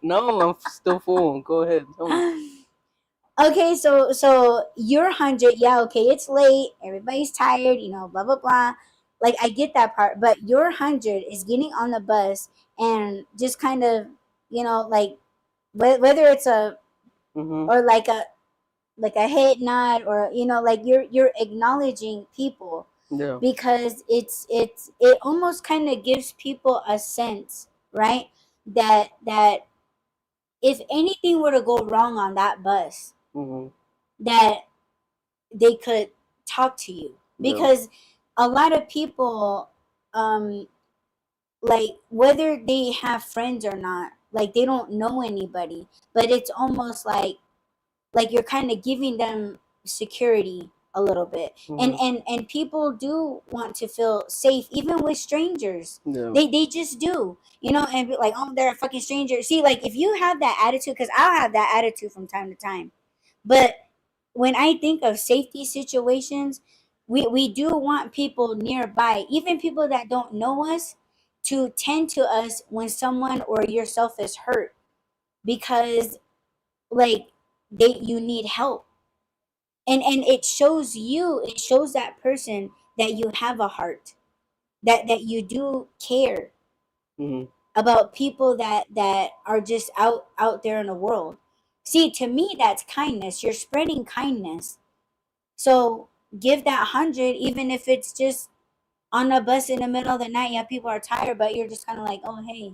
No, I'm still full. Go ahead. Tell me. Okay, so you're 100. Yeah, okay, it's late. Everybody's tired. Blah blah blah. Like I get that part, but your 100 is getting on the bus and just kind of, like whether it's a Mm-hmm. or like a head nod, or like you're acknowledging people, Yeah. because it almost kind of gives people a sense, right, that if anything were to go wrong on that bus, Mm-hmm. that they could talk to you, Yeah. because a lot of people, um like whether they have friends or not, like they don't know anybody, but it's almost like you're kind of giving them security a little bit, and Mm-hmm. and people do want to feel safe even with strangers. Yeah. They just do, and be like, oh, they're a fucking stranger. See, like if you have that attitude, because I'll have that attitude from time to time, but when I think of safety situations, we do want people nearby, even people that don't know us, to tend to us when someone or yourself is hurt, because like you need help, and it shows that person that you have a heart, that you do care Mm-hmm. about people that are just out there in the world. See, to me, that's kindness. You're spreading kindness. So give that 100, even if it's just on a bus in the middle of the night. Yeah, people are tired, but you're just kind of like, oh hey,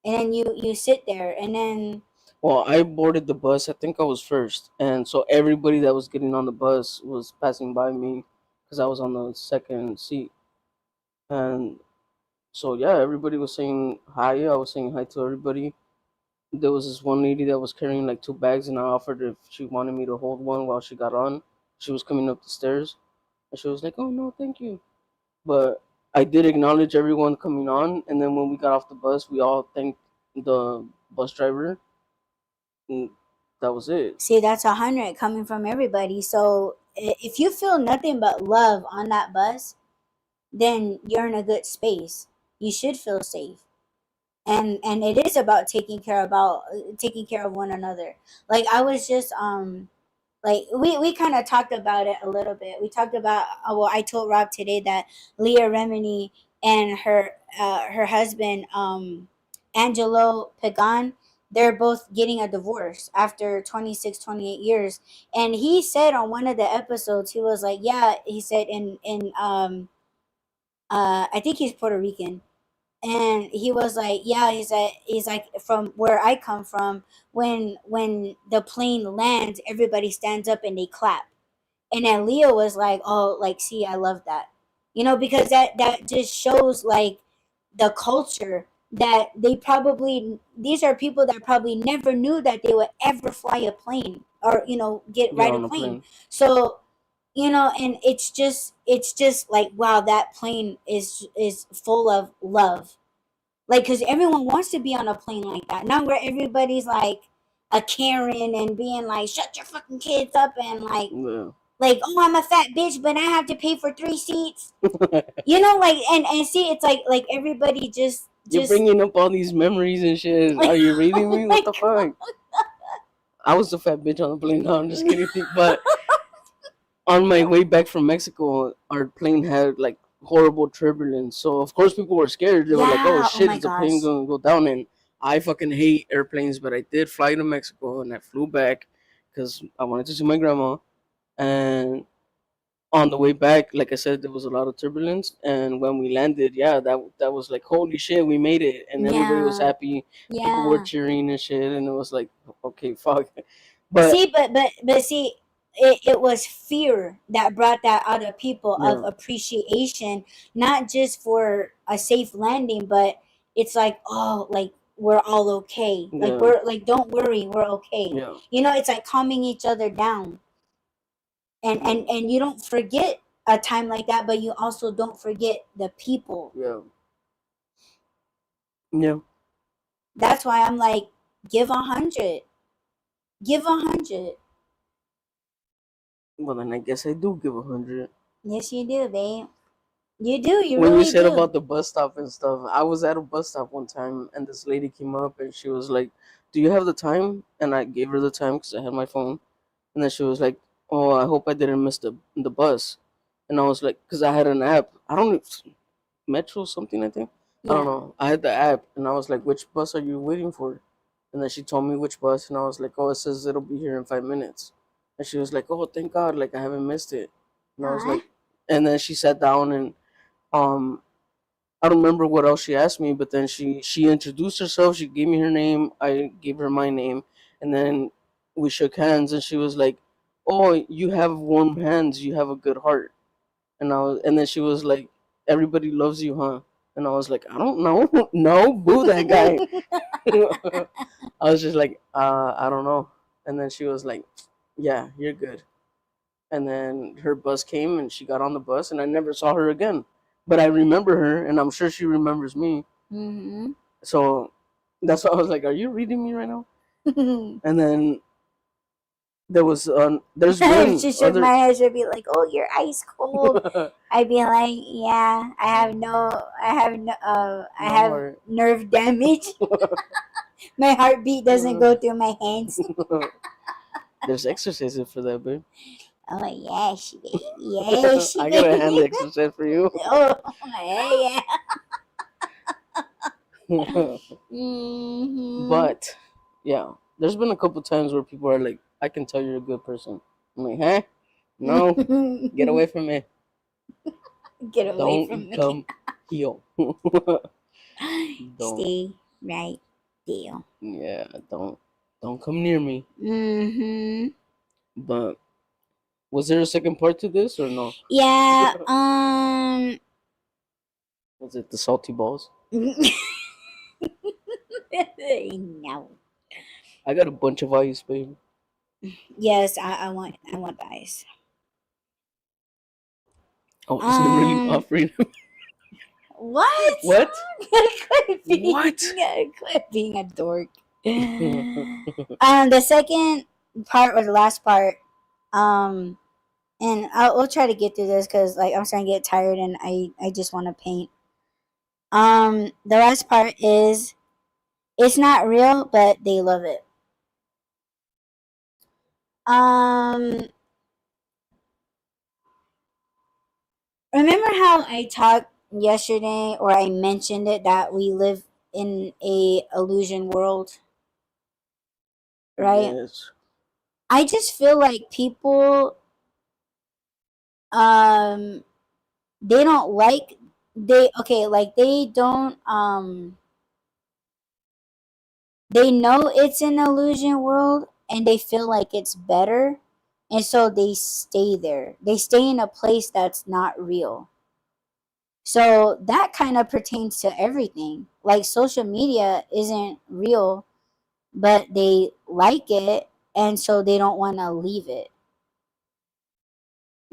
and then you sit there, and then Well, I boarded the bus. I think I was first, and so everybody that was getting on the bus was passing by me because I was on the second seat, and so yeah, everybody was saying hi. I was saying hi to everybody. There was this one lady that was carrying like two bags, and I offered her if she wanted me to hold one while she got on. She was coming up the stairs, and she was like, "Oh no, thank you." But I did acknowledge everyone coming on, and then when we got off the bus, we all thanked the bus driver, and that was it. See, that's 100 coming from everybody. So if you feel nothing but love on that bus, then you're in a good space. You should feel safe. And it is about taking care of one another. Like I was just like we kind of talked about it a little bit. We talked about well, I told Rob today that Leah Remini and her husband Angelo Pagan, they're both getting a divorce after 26, 28 years. And he said on one of the episodes, he was like, yeah, he said in I think he's Puerto Rican, and he was like, yeah, he's like, from where I come from, when the plane lands, everybody stands up and they clap. And then Leo was like, oh, like, see, I love that, because that just shows like the culture that these are people that probably never knew that they would ever fly a plane or get Get ride a on the plane. plane. So and it's just like, wow, that plane is full of love, like, because everyone wants to be on a plane like that. Not where everybody's like a Karen and being like, shut your fucking kids up, and like, Yeah. oh, I'm a fat bitch, but I have to pay for 3 seats. Like, and see, it's like everybody just You're bringing up all these memories and shit. Are you reading me? What the fuck? I was the fat bitch on the plane. No, I'm just kidding. But on my way back from Mexico, our plane had like horrible turbulence. So of course people were scared. They were like, "Oh Yeah, oh shit, my is the plane gosh. gonna go down?" And I fucking hate airplanes, but I did fly to Mexico and I flew back because I wanted to see my grandma. And on the way back, like I said, there was a lot of turbulence. And when we landed, yeah, that was like, holy shit, we made it, and everybody was Yeah, happy. People were yeah. cheering and shit, and it was like, okay, fuck. But See, but see, it was fear that brought that out of people, of yeah, appreciation, not just for a safe landing, but it's like, oh, like, we're all okay. Like, yeah, we're like, don't worry, we're okay. yeah, It's like calming each other down. And you don't forget a time like that, but you also don't forget the people. yeah, yeah. That's why I'm like, give 100. Give 100. Well, then I guess I do give 100. Yes, you do, babe. You do. You When you really said do. about the bus stop and stuff, I was at a bus stop one time, and this lady came up and she was like, "Do you have the time?" And I gave her the time because I had my phone. And then she was like, "Oh, I hope I didn't miss the bus." And I was like, "Cause I had an app. I don't Metro something, I think. I don't Yeah. know. I had the app, and I was like, "Which bus are you waiting for?" And then she told me which bus, and I was like, "Oh, it says it'll be here in 5 minutes." And she was like, "Oh, thank God! Like I haven't missed it." And I was Aw. like, and then she sat down and um I don't remember what else she asked me, but then she introduced herself. She gave me her name. I gave her my name, and then we shook hands. And she was like, "Oh, you have warm hands. You have a good heart." And then she was like, "Everybody loves you, huh?" And I was like, "I don't know, no, boo that guy." I was just like, I don't know." And then she was like, "Yeah, you're good." And then her bus came and she got on the bus and I never saw her again. But I remember her and I'm sure she remembers me. Mm-hmm. So that's why I was like, "Are you reading me right now?" And then there's If been she shook other my head, she'd be like, "Oh, you're ice cold." I'd be like, "Yeah, I no have heart. nerve damage. My heartbeat doesn't go through my hands." There's exercises for that, babe. Oh yeah, she baby. Yeah, she I got a hand baby. exercise for you. Oh yeah, yeah. Mm-hmm. But yeah, there's been a couple times where people are like, "I can tell you're a good person." I'm like, "Huh? No, get away from me. Get away from Don't me. come here." Don't. Stay right there. Yeah, don't come near me. Mm-hmm. But was there a second part to this or no? Yeah. Was it the salty balls? No. I got a bunch of ice, babe. Yes, I want ice. I wasn't really Um. offering. What? What? What? Quit being a dork. The second part or the last part, um, and we'll try to get through this because like I'm starting to get tired and I just want to paint. The last part is it's not real, but they love it. Um, Remember how I talked yesterday, or I mentioned it, that we live in a illusion world, right? Yes. I just feel like people, um, they don't like they okay, like they know it's an illusion world and they feel like it's better, and so they stay there. They stay in a place that's not real. So that kind of pertains to everything. Like social media isn't real, but they like it, and so they don't want to leave it.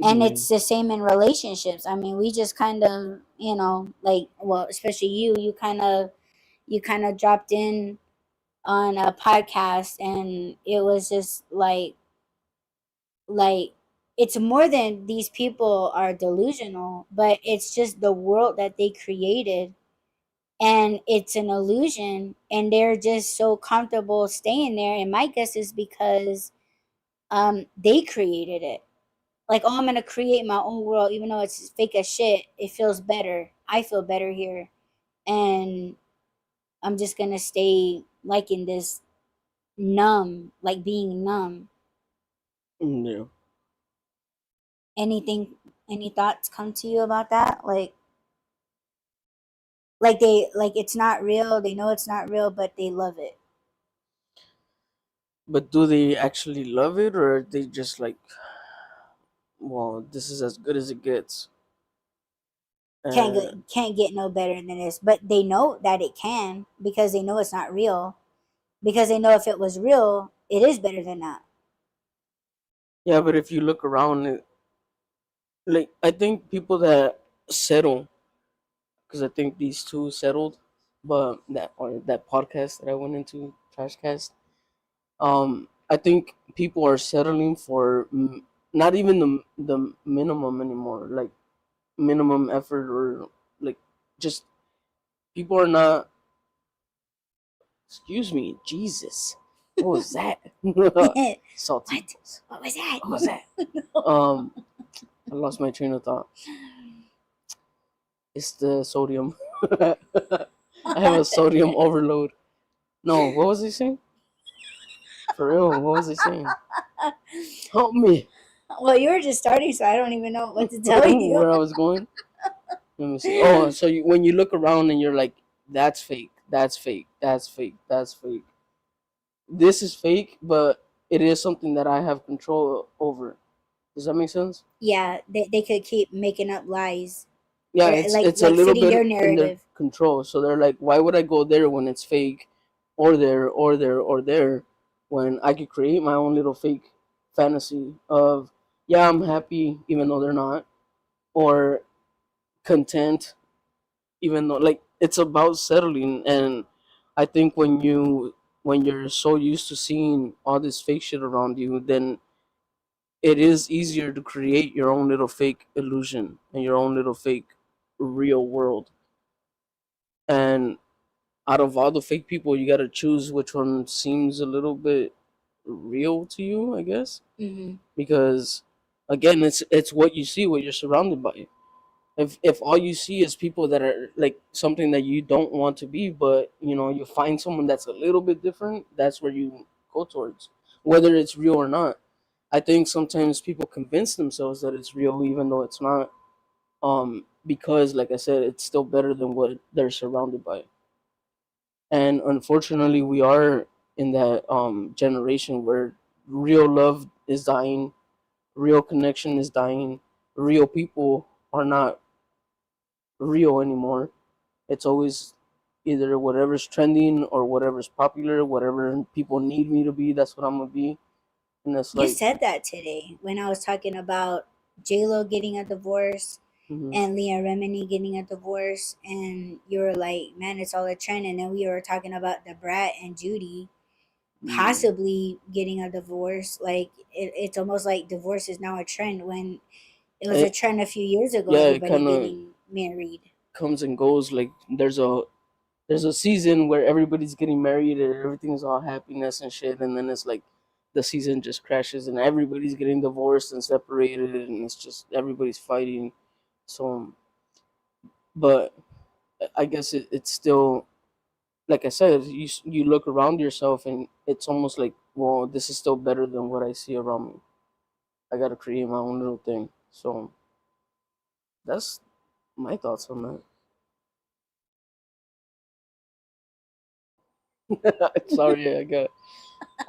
And Yeah. it's the same in relationships. I mean, we just kind of, like, well, especially you kind of dropped in on a podcast, and it was just like it's more than these people are delusional, but it's just the world that they created, and it's an illusion, and they're just so comfortable staying there. And my guess is because they created it. Like, oh, I'm gonna create my own world, even though it's fake as shit. It feels better. I feel better here, and I'm just gonna stay like in this numb, like being numb. Yeah. Anything, any thoughts come to you about that? Like they like it's not real. They know it's not real, but they love it. But do they actually love it, or are they just like, well, this is as good as it gets? And Can't get no better than this. But they know that it can because they know it's not real. Because they know if it was real, it is better than that. yeah, but if you look around, like I think people that settle, because I think these two settled, but that podcast that I went into, Trashcast, I think people are settling for not even the minimum anymore, like minimum effort, or like just people are not. Excuse me, Jesus, what was that? Salty. What? What was that? What was that? Um, I lost my train of thought. It's the sodium. I have a sodium overload. No, what was I saying? For real, what was I saying? Help me. Well, you were just starting, so I don't even know what to tell you. Where I was going? Let me see. Oh, so when you look around and you're like, that's fake, that's fake, that's fake, that's fake. This is fake, but it is something that I have control over. Does that make sense? Yeah, they could keep making up lies, Yeah, or it's like it's a little fitting your bit in their narrative. control. So they're like, why would I go there when it's fake, or there, or there, or there, when I could create my own little fake fantasy of, yeah, I'm happy even though they're not, or content even though, like, it's about settling. And I think when you're so used to seeing all this fake shit around you, then it is easier to create your own little fake illusion and your own little fake real world. And out of all the fake people, you got to choose which one seems a little bit real to you, I guess. Hmm. Because again, it's what you see, what you're surrounded by. If all you see is people that are like something that you don't want to be, but you find someone that's a little bit different, that's where you go towards, whether it's real or not. I think sometimes people convince themselves that it's real even though it's not, because like I said, it's still better than what they're surrounded by. And unfortunately, we are in that generation where real love is dying, real connection is dying, real people are not real anymore. It's always either whatever's trending or whatever's popular, whatever people need me to be, that's what I'm gonna be. And it's You like, said that today when I was talking about J Lo getting a divorce, Mm-hmm. and Leah Remini getting a divorce, and you were like, man, it's all a trend. And then we were talking about the Brat and Judy Yeah. possibly getting a divorce. Like it's almost like divorce is now a trend when it was a It, trend a few years ago. yeah, it Everybody kind of getting married. comes and goes. Like there's a season where everybody's getting married and everything's all happiness and shit, and then it's like the season just crashes and everybody's getting divorced and separated, and it's just everybody's fighting. So, but I guess it's still, like I said, you look around yourself and it's almost like, well, this is still better than what I see around me. I gotta create my own little thing. So that's my thoughts on that. Sorry, I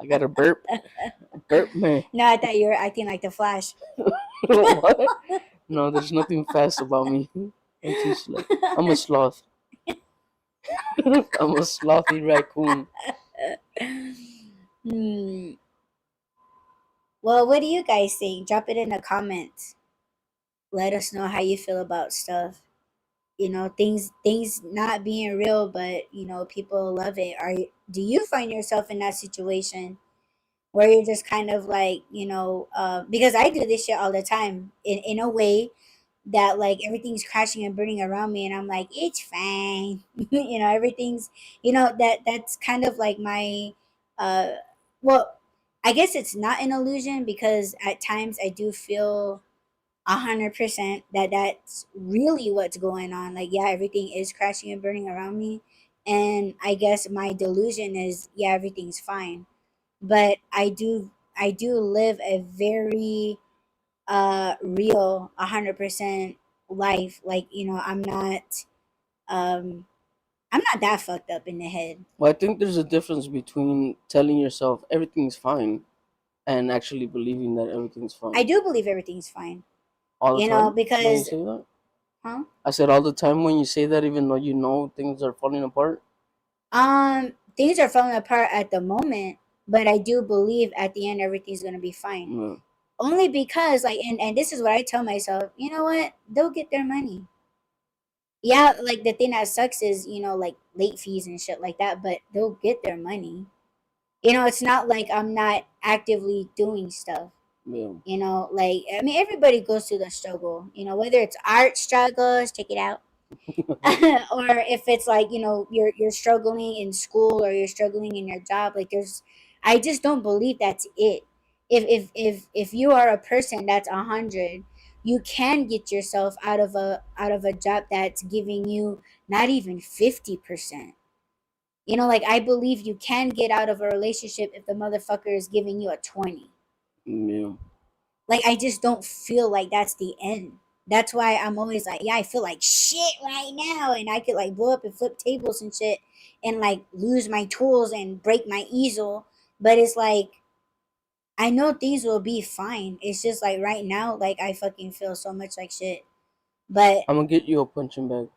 got a burp. Burp man. No, I thought you were acting like the Flash. What? No, there's nothing fast about me. I'm too slow. I'm a sloth. I'm a slothy raccoon. Hmm. Well, what do you guys think? Drop it in the comments. Let us know how you feel about stuff. You know, things not being real, but people love it. Do you find yourself in that situation where you're just kind of like, because I do this shit all the time in a way that like everything's crashing and burning around me, and I'm like, it's fine. Everything's, that's kind of like my, uh well, I guess it's not an illusion, because at times I do feel 100% that that's really what's going on. Like, yeah, everything is crashing and burning around me, and I guess my delusion is, yeah, everything's fine. But I do live a very real 100% life. Like, um I'm not that fucked up in the head. Well, I think there's a difference between telling yourself everything's fine and actually believing that everything's I fine do believe everything's fine, all the time when you because say that. huh I said all the time when you say that, even though you know things are falling apart. things are falling apart at the moment, but I do believe at the end everything's going to be fine. Yeah. Only because, like, and this is what I tell myself, you know what, they'll get their money. Yeah, like, the thing that sucks is, like, late fees and shit like that, but they'll get their money. It's not like I'm not actively doing stuff. Yeah. Like, I mean, everybody goes through the struggle, whether it's art struggles, check it out. Or if it's like, you're struggling in school, or you're struggling in your job, like, I just don't believe that's it. If you are a person that's 100, you can get yourself out of a job that's giving you not even 50%. Like, I believe you can get out of a relationship if the motherfucker is giving you a 20. Yeah. Like, I just don't feel like that's the end. That's why I'm always like, yeah, I feel like shit right now, and I could like blow up and flip tables and shit, and like lose my tools and break my easel. But it's like, I know things will be fine. It's just like right now, like, I fucking feel so much like shit. But I'm gonna get you a punching bag.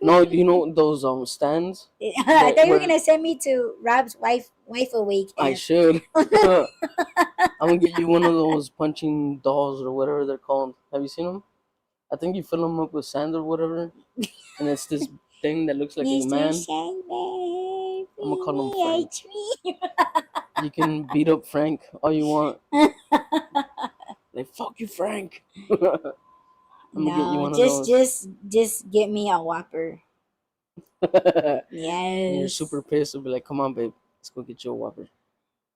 No, you know those stands I that thought you were where gonna send me to Rob's wife away I camp. should. I'm gonna get you one of those punching dolls or whatever they're called. Have you seen them? I think you fill them up with sand or whatever, and it's this thing that looks like a Mr. man. Sandman, I'm gonna bring call him me a Frank. treat. You can beat up Frank all you want. Like, fuck you, Frank. I'm gonna get you No, one of just those. just just get me a Whopper. And you're Yes. super pissed. I'll be like, come on, babe, let's go get you a Whopper.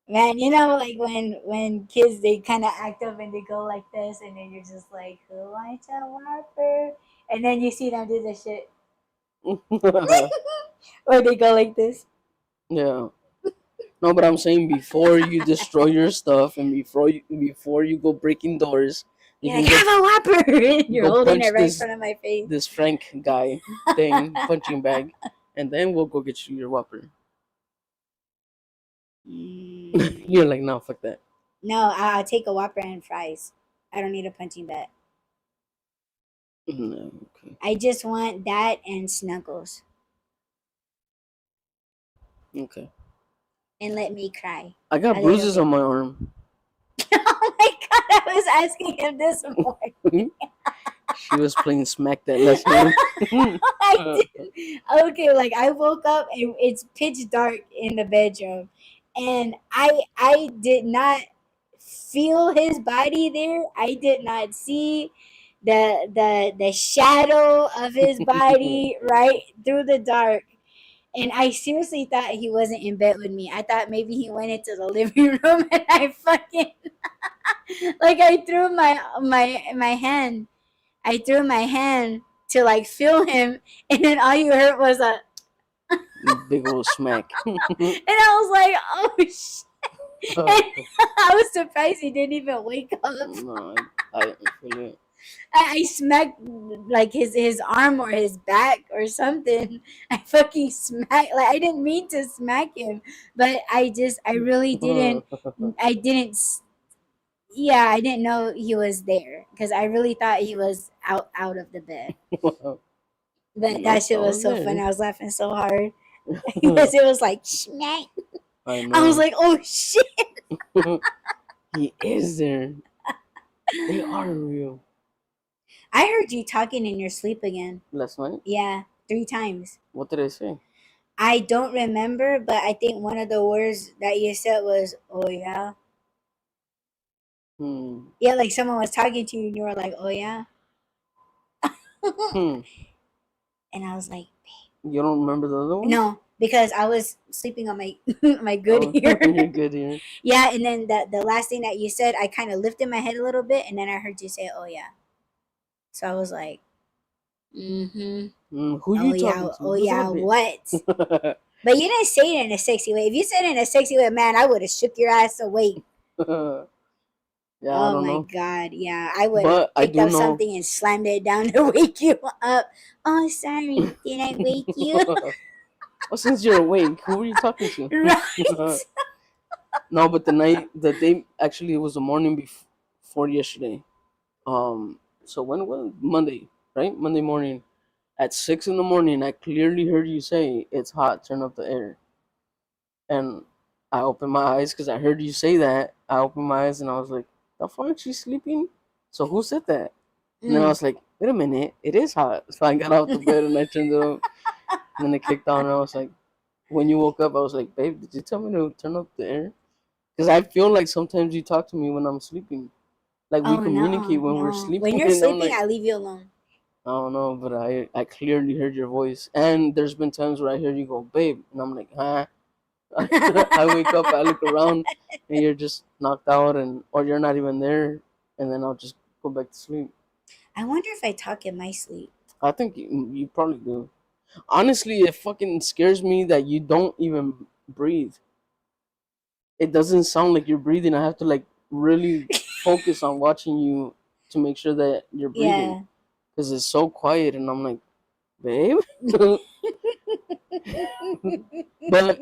Man, like when kids, they kind of act up and they go like this, and then you're just like, who wants a Whopper? And then you see them do this shit, or they go like this. Yeah. No, but I'm saying before you destroy your stuff and before you go breaking doors, you You're can like, have a Whopper, and you're go holding punch it right in this front of my face. this Frank guy thing punching bag, and then we'll go get you your Whopper. You're Mm, like, no, fuck that. no, I'll take a Whopper and fries. I don't need a punching bag. No, okay, I just want that and Snuggles, okay. and let me cry I got a little bruises on bit. my arm. Oh my god, I was asking him this morning. She was playing smack that last night. I did. Okay, like I woke up and it's pitch dark in the bedroom, and I did not feel his body there. I did not see the shadow of his body right through the dark. And I seriously thought he wasn't in bed with me. I thought maybe he went into the living room and I fucking like I threw my hand. I threw my hand to like feel him, and then all you heard was a, Big old smack. and I was like, oh shit! And I was surprised he didn't even wake up. No, I didn't feel it. I smacked like his arm or his back or something. I fucking smacked, like I didn't mean to smack him, but I really didn't. I didn't. Yeah, I didn't know he was there because I really thought he was out of the bed. But that Nope, I shit was was so fun. there. I was laughing so hard because it was like smack. I I was know. like, oh shit! He is there. They are real. I heard you talking in your sleep again. Last night? Yeah, 3 times. What did I say? I don't remember, but I think one of the words that you said was, "Oh yeah." Hmm. Yeah, like someone was talking to you and you were like, "Oh yeah," Hmm. and I was like, You don't remember the other one? "No," because I was sleeping on my my good Oh, ear. you're good here. Yeah, and then the last thing that you said, I kind of lifted my head a little bit, and then I heard you say, "Oh yeah." So I was like, "Mm-hmm." Who Oh you yeah. talking to? Oh Who's yeah. that What? bitch? But you didn't say it in a sexy way. If you said it in a sexy way, man, I would have shook your ass awake. Yeah, I Oh don't my know. god, yeah. I would have But I picked do up know. something and slammed it down to wake you up. Oh, sorry. Did I wake you? Well, since you're awake, who are you talking to? Right. No, but the day, actually, it was the morning before yesterday. So when was Monday, right? Monday morning at 6 in the morning, I clearly heard you say it's hot. Turn up the air, and I opened my eyes because I heard you say that. I opened my eyes and I was like, "The fuck, she's sleeping." So who said that? And then I Mm. was like, "Wait a minute, it is hot." So I got out the bed and I turned it up. And then it kicked on, and I was like, when you woke up, I was like, "Babe, did you tell me to turn up the air?" Because I feel like sometimes you talk to me when I'm sleeping. Like we Oh communicate no, when we're no. When sleeping, you're and I'm sleeping, like, I leave you alone. I don't know, but I clearly heard your voice. And there's been times where I hear you go, "Babe," and I'm like, huh? I wake up, I look around, and you're just knocked out, and or you're not even there, and then I'll just go back to sleep. I wonder if I talk in my sleep. I think you probably do. Honestly, it fucking scares me that you don't even breathe. It doesn't sound like you're breathing. I have to like really focus on watching you to make sure that you're breathing Yeah. because it's so quiet, and I'm like, babe, but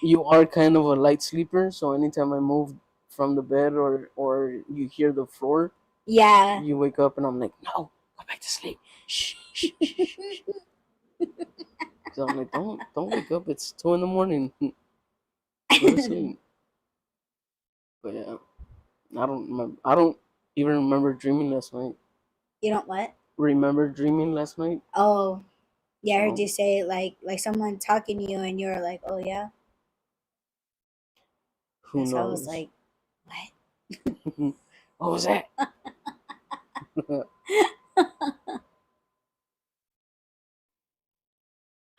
you are kind of a light sleeper. So anytime I move from the bed or you hear the floor, Yeah. you wake up, and I'm like, no, go back to sleep. Shh, shh, shh, shh, shh. So I'm like, don't wake up. It's 2 in the morning. Go to sleep. But yeah, I don't remember. I don't even remember dreaming last night. You don't what? Remember dreaming last night? Oh, yeah. I heard So you say like someone talking to you, and you're like, "Oh yeah." who And so I was knows? like, "What?" What was that?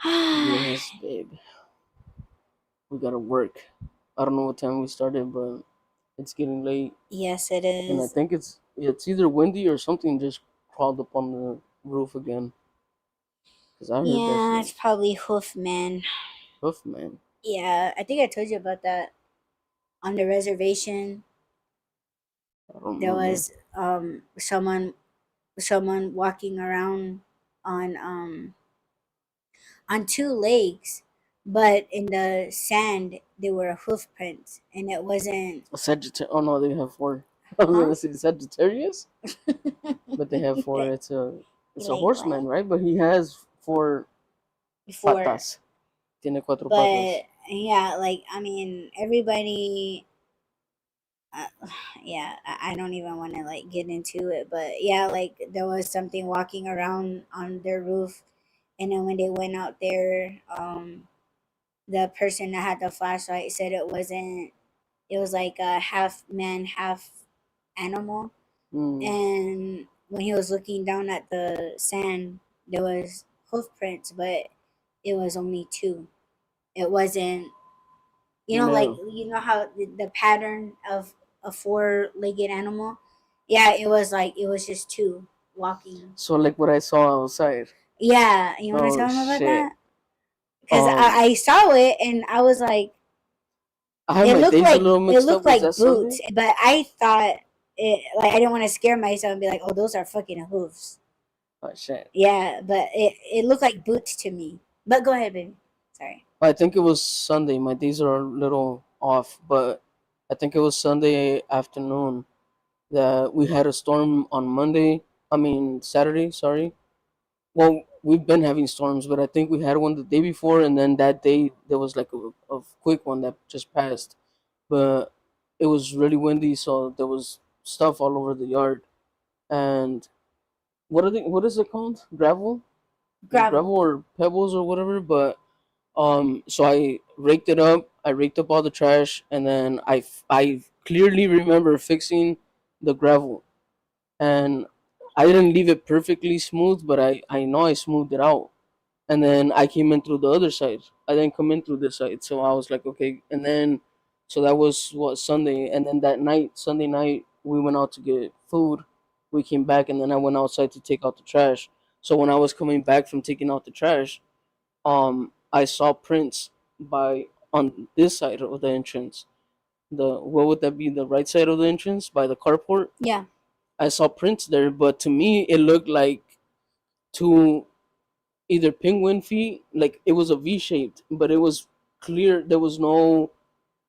Yes, babe. We gotta work. I don't know what time we started, but it's getting late, Yes, it and I is. think it's either windy or something just crawled up on the roof again. Cause I heard that Yeah, shit. it's probably hoof man. Hoof man. Yeah, I think I told you about that on the reservation. I don't There remember. was someone walking around on on two legs, but in the sand there were hoof prints, and it wasn't. A Sagittarius. Oh no, they have four. I was Huh? gonna say Sagittarius, but they have four. You're It's a like horseman, what? right? But he has four Before, patas. Tiene cuatro patas. but yeah, like I mean, everybody uh, yeah, I don't even want to like get into it, but yeah, like there was something walking around on their roof, and then when they went out there, the person that had the flashlight said it wasn't. It was like a half man, half animal, Mm, and when he was looking down at the sand, there was hoof prints, but it was only two. It wasn't, like yeah. how the pattern of a four-legged animal. Yeah, it was like it was just two walking. So like what I saw outside. Yeah, you want to Oh tell them about shit. that? Because Um, I saw it and I was like, I have my days a little it mixed up. looked Was that like Sunday? boots, but I thought it like I didn't want to scare myself and be like, oh, those are fucking hoofs. Oh shit. Yeah, but it looked like boots to me. But go ahead, baby. Sorry. I think it was Sunday. My days are a little off, but I think it was Sunday afternoon that we had a storm on Monday. I mean Saturday. Sorry. Well, we've been having storms, but I think we had one the day before, and then that day there was like a quick one that just passed. But it was really windy, so there was stuff all over the yard. And what is it called? Gravel? Gravel. Gravel or pebbles or whatever. But so I raked it up. I raked up all the trash, and then I clearly remember fixing the gravel, and I didn't leave it perfectly smooth, but I know I smoothed it out. And then I came in through the other side. I didn't come in through this side, so I was like, okay. And then, so that was what Sunday, and then that night, Sunday night, we went out to get food. We came back, and then I went outside to take out the trash. So when I was coming back from taking out the trash, I saw prints by on this side of the entrance. The what would that be? The right side of the entrance by the carport. Yeah. I saw prints there, but to me, it looked like two either penguin feet, like it was a V shaped, but it was clear there was no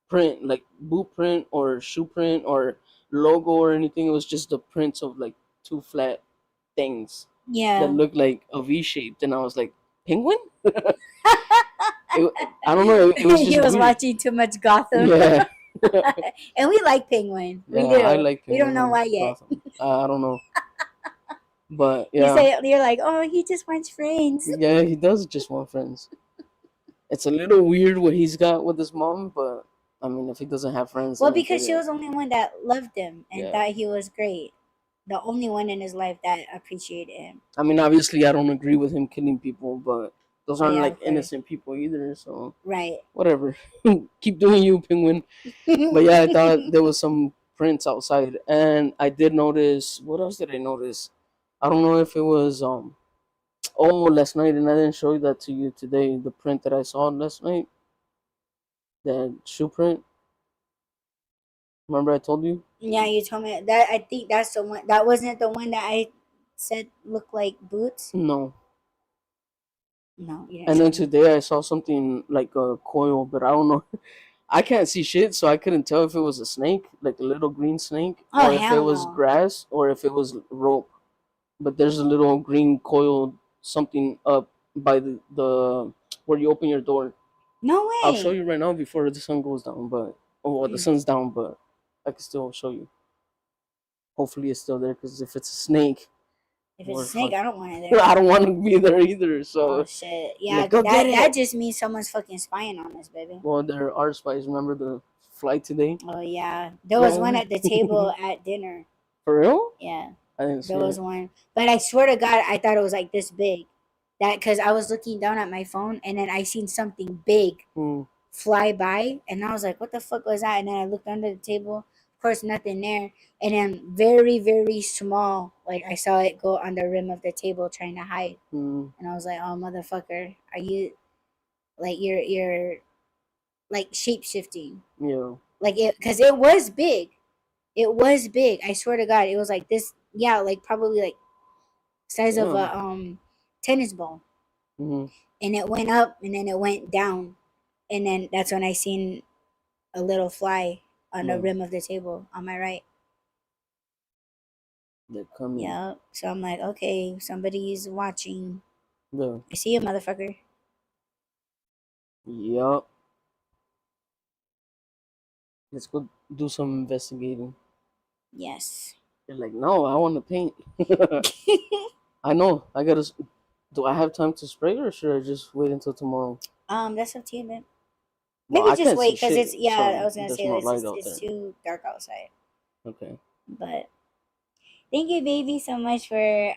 print, like boot print or shoe print or logo or anything. It was just the prints of like two flat things that Yeah. looked like a V shaped, and I was like, penguin? I don't know. It was He just was weird. watching too much Gotham. Yeah, And we like Penguin. We yeah. I do. like We don't penguin know on why yet. Gotham. I don't know, but You yeah, say you're like, oh, he just wants friends. yeah. He does just want friends. It's a little weird what he's got with his mom, but I mean, if he doesn't have friends, Well, then I get because she it. was the only one that loved him and Yeah. thought he was great. The only one in his life that appreciated him. I mean, obviously, I don't agree with him killing people, but those Oh aren't yeah, like of course. innocent people either. So Right. whatever. Keep doing you, penguin. But yeah, I thought there was some prints outside, and I did notice. What else did I notice? I don't know if it was oh, last night, and I didn't show that to you today. The print that I saw last night, that shoe print. Remember I told you? Yeah, you told me that. I think that's the one. That wasn't the one that I said looked like boots. No. No, you didn't And show then me. today I saw something like a coil, but I don't know. I can't see shit, so I couldn't tell if it was a snake, like a little green snake, Oh or if it hell was no. grass, or if it was rope. But there's a little green coil something up by the where you open your door. No I'll show way. you right now before the sun goes down, but oh, well, the Mm. sun's down, but I can still show you. Hopefully, it's still there because if it's a snake, If it's a we're snake, fuck. I don't want it there. I don't want to be there either. Oh So, shit. like, Yeah, go get that it. just means someone's fucking spying on us, baby. Well, there are spies. Remember the flight today? Oh yeah. There was one Yeah. at the table at dinner. For real? Yeah. I didn't see There it. was one. But I swear to God, I thought it was like this big. That because I was looking down at my phone and then I seen something big Hmm. fly by and I was like, what the fuck was that? And then I looked under the table. Of course, nothing there. And then very, very small, like I saw it go on the rim of the table trying to hide. Hmm. And I was like, oh motherfucker, are you like you're like shape shifting? Yeah. Like it because it was big. It was big. I swear to God, it was like this. Yeah, like probably like size of Damn. a tennis ball. Hmm. And it went up and then it went down. And then that's when I seen a little fly on the Yeah. rim of the table on my right. They're coming. Yeah. So I'm like, okay, somebody's watching. Yeah. I see you, motherfucker. Yup. It's good. do some investigating. Yes. You're like, no, I want to paint. I know. I gotta. Do I have time to spray, or should I just wait until tomorrow? That's up to you, man. Well, Maybe I just can't see wait because it's shit, I so was gonna there's say no this light is out it's there. too dark outside. Okay. But thank you, baby, so much for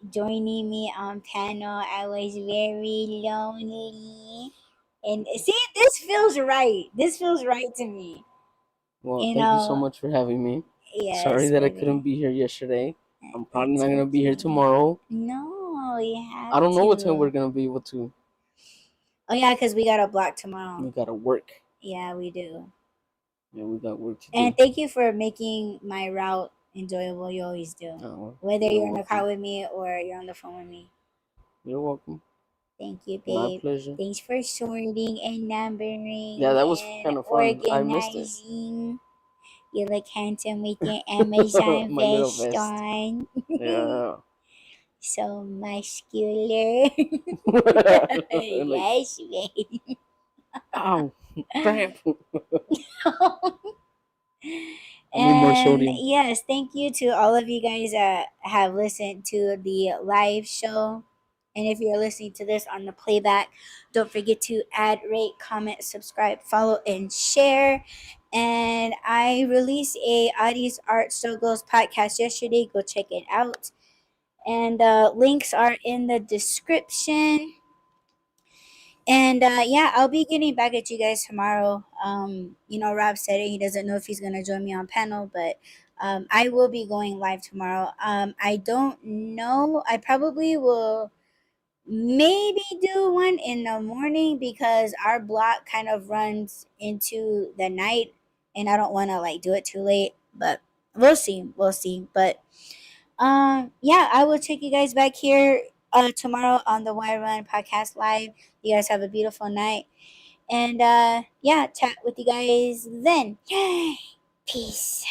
joining me on panel. I was very lonely, and see, this feels right. This feels right to me. Well, You thank you so know, much for having me. Sorry yes, that I couldn't baby. be here yesterday. I'm probably It's not gonna be here okay. tomorrow. No, you I have don't know what time we're to. gonna be able to. Oh yeah, because we got a block tomorrow. We gotta work. Yeah, we do. Yeah, we got work to And do. thank you for making my route enjoyable. You always do. Oh, Whether you're you're in the car welcome. with me or you're on the phone with me. You're welcome. Thank you, My babe. pleasure. Thanks for sorting and Yeah, numbering that was and kind of fun. I missed it. organizing. You look handsome with your Amazon My little vest vest. on. Yeah. So muscular. Like, Yes, babe. ow, cramp. I need more And sodium. yes, thank you to all of you guys that have listened to the live show. And if you're listening to this on the playback, don't forget to add, rate, comment, subscribe, follow, and share. And I released a Audie's Art Struggles podcast yesterday. Go check it out. And links are in the description. And yeah, I'll be getting back at you guys tomorrow. Rob said it. He doesn't know if he's gonna join me on panel, but I will be going live tomorrow. I don't know. I probably will maybe do one in the morning because our block kind of runs into the night, and I don't want to like do it too late. But we'll see. We'll see. But yeah, I will check you guys back here tomorrow on the Y Run podcast live. You guys have a beautiful night. And yeah, chat with you guys then. Peace.